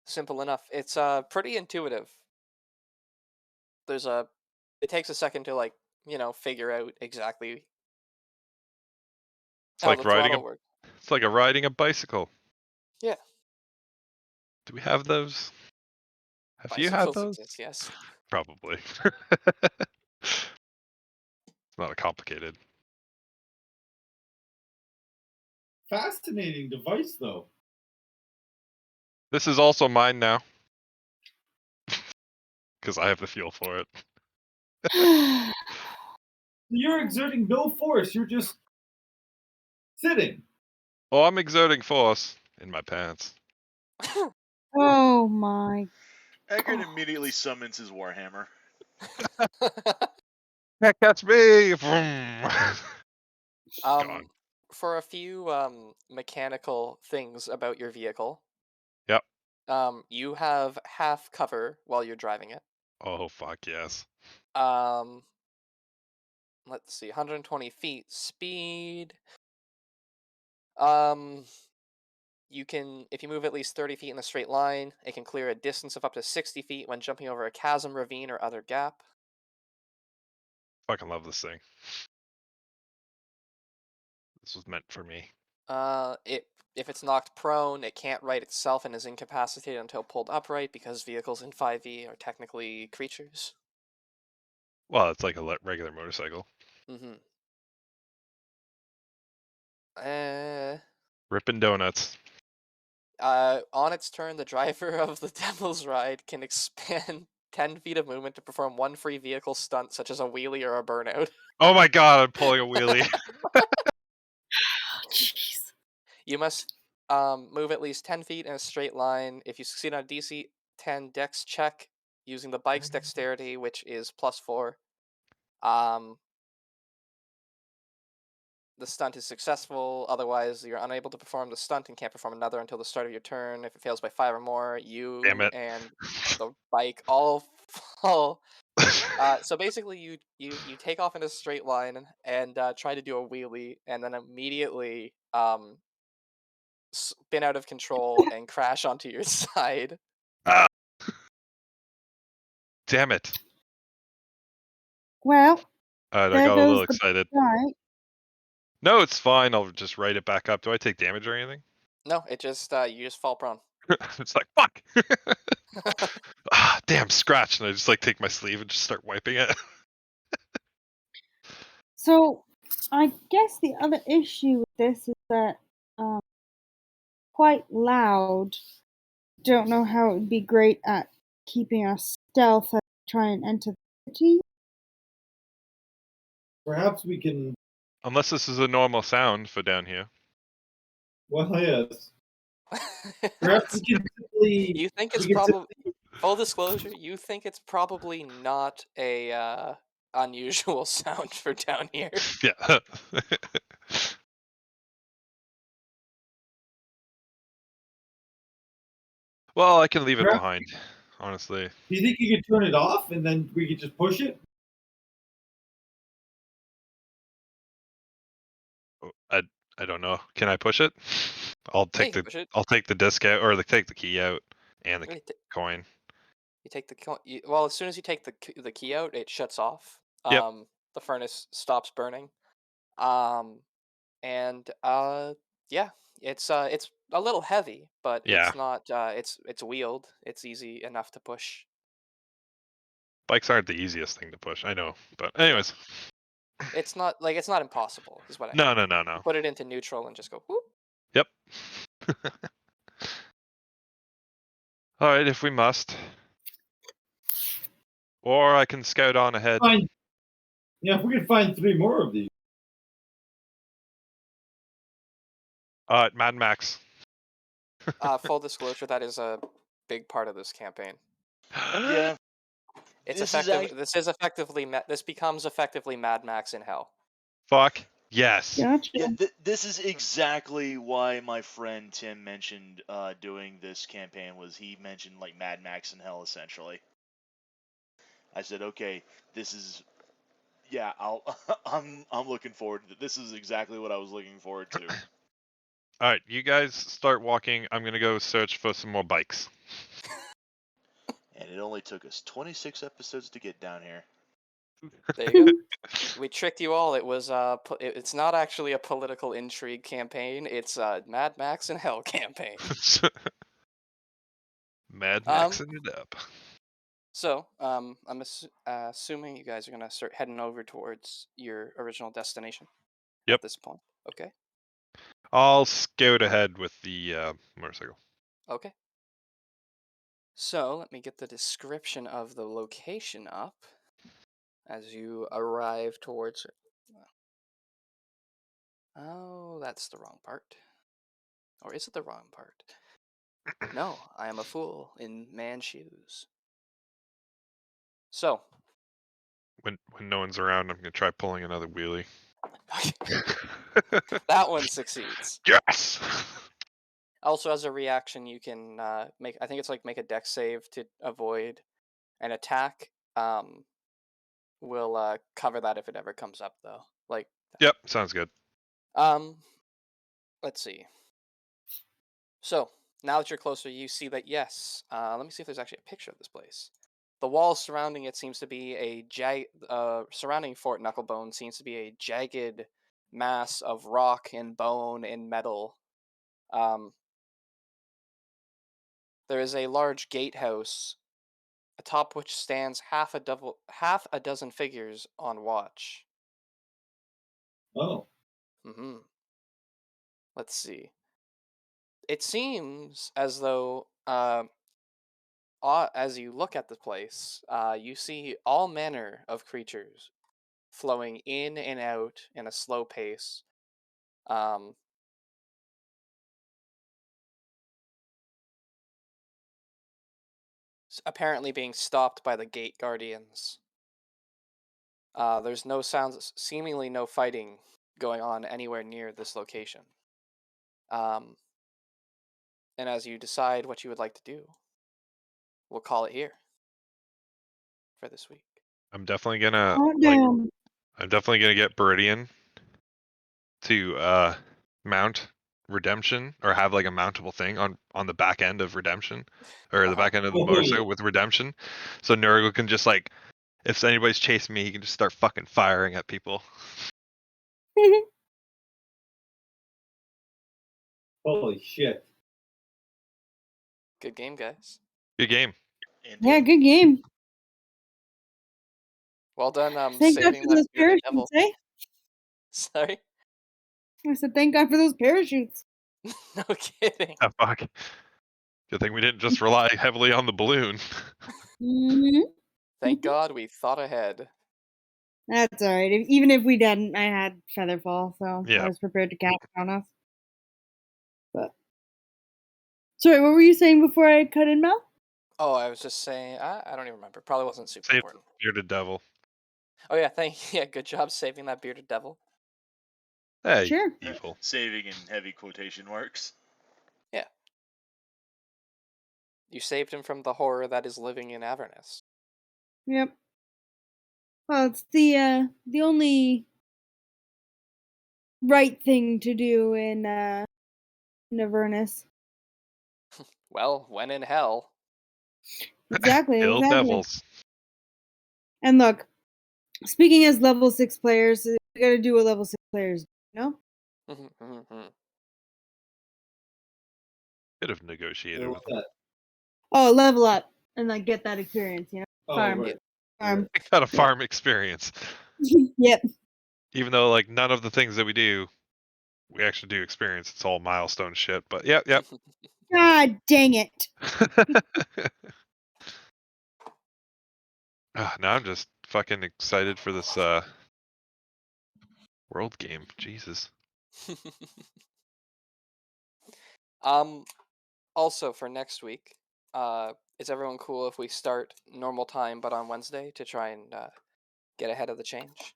Simple enough. It's pretty intuitive. It takes a second to figure out exactly It's how like the throttle riding works. It's like riding a bicycle. Yeah. Do we have those? Have you had Bicycles those? exist, yes. Probably. It's not complicated. Fascinating device, though. This is also mine now. Because I have the fuel for it. You're exerting no force. You're just sitting. Oh, I'm exerting force in my pants. Oh my. Eggert immediately summons his warhammer. Can't catch me! Vroom. Gone. For a few mechanical things about your vehicle. Yep. You have half cover while you're driving it. Oh, fuck yes. Let's see, 120 feet speed. You can, if you move at least 30 feet in a straight line, it can clear a distance of up to 60 feet when jumping over a chasm, ravine, or other gap. Fucking love this thing. This was meant for me. If it's knocked prone, it can't right itself and is incapacitated until pulled upright because vehicles in 5e are technically creatures. Well, it's like a regular motorcycle. Mm-hmm. Ripping donuts. On its turn, the driver of the Devil's Ride can expand 10 feet of movement to perform one free vehicle stunt, such as a wheelie or a burnout. Oh my god, I'm pulling a wheelie. Oh, jeez. You must move at least 10 feet in a straight line. If you succeed on a DC 10 Dex check using the bike's dexterity, which is +4, um, the stunt is successful. Otherwise, you're unable to perform the stunt and can't perform another until the start of your turn. If it fails by 5 or more, Damn you it. and the bike all fall. So basically, you take off in a straight line and try to do a wheelie, and then immediately spin out of control and crash onto your side. Ah, damn it. Well, Alright, I there got a goes little the excited. right. No, it's fine. I'll just write it back up. Do I take damage or anything? No, it just you just fall prone. It's like, fuck! Ah, damn, scratch. And I just like take my sleeve and just start wiping it. So, I guess the other issue with this is that quite loud. Don't know how it would be great at keeping us stealth as we try and enter the city. Perhaps we can. Unless this is a normal sound for down here. Well, yes. Perhaps we can simply. You think it's we can probably full disclosure, you think it's probably not a unusual sound for down here. Yeah. Well, I can leave it Perhaps, behind, honestly. do you think you could turn it off and then we could just push it? Oh, I don't know. Can I push it? I'll Yeah, you take can the push it. I'll take the disc out or take the key out and the You ta- coin. you take the well, as soon as you take the key out, it shuts off. Yep. The furnace stops burning. Um, and yeah, it's a little heavy, but Yeah. it's not it's wheeled. It's easy enough to push. Bikes aren't the easiest thing to push, I know. But Yeah. anyways. It's not impossible, is what I No, mean. no, no, You no. put it into neutral and just go whoop. Yep. Alright, if we must. Or I can scout on ahead. Fine. Yeah, if we could find 3 more of these. Mad Max. Full disclosure, that is a big part of this campaign. Yeah, It's This is effective. act- This is effectively. This becomes effectively Mad Max in hell. Fuck. Yes. Gotcha. yeah. This is exactly why my friend Tim mentioned doing this campaign. Was he mentioned like Mad Max in Hell essentially? I said, okay, this is yeah. I'm looking forward to this. Is exactly what I was looking forward to. Alright, you guys start walking. I'm gonna go search for some more bikes. And it only took us 26 episodes to get down here. There you go. We tricked you all. It was it's not actually a political intrigue campaign. It's a Mad Max in hell campaign. Mad Um. Maxing it up. So I'm assuming you guys are gonna start heading over towards your original destination. Yep. At this point. Okay. I'll scout ahead with the motorcycle. Okay. So let me get the description of the location up as you arrive towards it. Oh, that's the wrong part. Or is it the wrong part? No, I am a fool in man's shoes. So, When no one's around, I'm gonna try pulling another wheelie. that one succeeds. Yes. Also, as a reaction, you can make. I think it's like make a dex save to avoid an attack. We'll cover that if it ever comes up, though. Like, Yep, sounds good. let's see. So now that you're closer, you see that yes. Let me see if there's actually a picture of this place. The walls surrounding it seems to be surrounding Fort Knucklebone seems to be a jagged mass of rock and bone and metal. There is a large gatehouse, atop which stands half a dozen figures on watch. Oh. Hmm. Let's see. It seems as though as you look at the place, you see all manner of creatures flowing in and out in a slow pace. Apparently being stopped by the gate guardians. There's no sounds, seemingly no fighting going on anywhere near this location. And as you decide what you would like to do, we'll call it here for this week. I'm definitely gonna Oh, damn. I'm definitely gonna get Beridian to mount Redemption, or have like a mountable thing on the back end of Redemption, or the back end of the motorcycle with Redemption, so Nurgle can just like, if anybody's chasing me, he can just start fucking firing at people. Holy shit. Good game, guys. Good game. Yeah, good game. Well done. Thank God Saving for that those bearded parachutes, devil. eh? Sorry. I said, thank God for those parachutes. No kidding. Oh, fuck. Good thing we didn't just rely heavily on the balloon. Mm-hmm. Thank God we thought ahead. That's all right. Even if we didn't, I had Featherfall, so Yeah. I was prepared to cast on us. But sorry, what were you saying before I cut in, Mel? Oh, I was just saying. I don't even remember. Probably wasn't super Save the important. bearded devil. Oh yeah, yeah. Good job saving that bearded devil. Hey, Sure. evil. Saving in heavy quotation marks. Yeah. You saved him from the horror that is living in Avernus. Yep. Well, it's the only right thing to do in Avernus. Well, when in hell. Exactly. Kill devils. And look, speaking as level 6 players, we gotta do what level 6 players do, you know? Could have negotiated with him. That? Oh, level up and like get that experience, you know? Oh, Farm. right. Farm. I got a farm experience. Yep. Even though like none of the things that we do, we actually do experience. It's all milestone shit. But yep. God dang it. Now I'm just fucking excited for this world game. Jesus. Also for next week, is everyone cool if we start normal time but on Wednesday to try and get ahead of the change?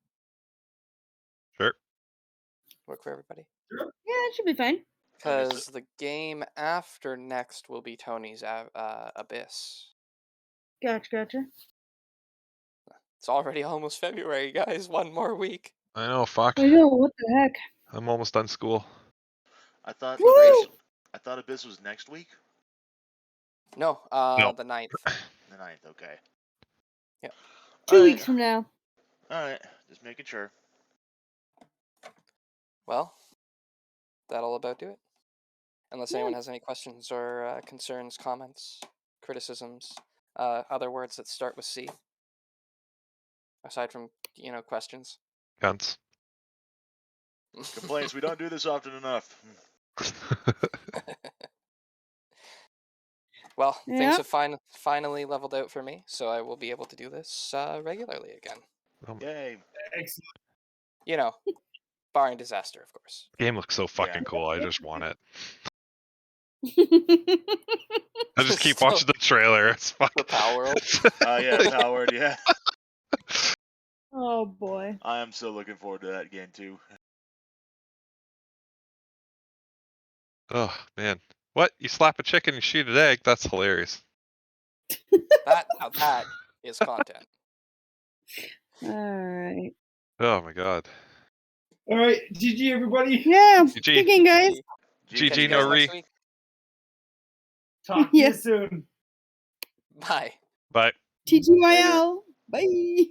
Sure. Work for everybody? Yeah, it should be fine. Because the game after next will be Tony's Abyss. Gotcha. It's already almost February, guys. One more week. I know, fuck. I know, what the heck? I'm almost done school. I thought Woo! Abyss was next week. No, No. the 9th. The 9th, okay. Yep. 2 weeks from now. Alright, just making sure. Well, that'll about do it. Unless anyone has any questions or concerns, comments, criticisms, other words that start with C. Aside from, questions. Cunts. Complaints, we don't do this often enough. Well, Yeah. things have finally leveled out for me, so I will be able to do this regularly again. Yay. Excellent. Barring disaster, of course. Game looks so fucking cool. I just want it. I just keep Still- watching the trailer. It's For fucking. Power World. Yeah, Powered, yeah. Oh boy. I am so looking forward to that game too. Oh man. What? You slap a chicken and shoot an egg? That's hilarious. That is content. Alright. Oh my god. All right, GG everybody. Yeah, GG. good game, guys. Catch you GG guys no next re. week. Talk to Yeah. you soon. Bye. Bye. TGYL. Bye.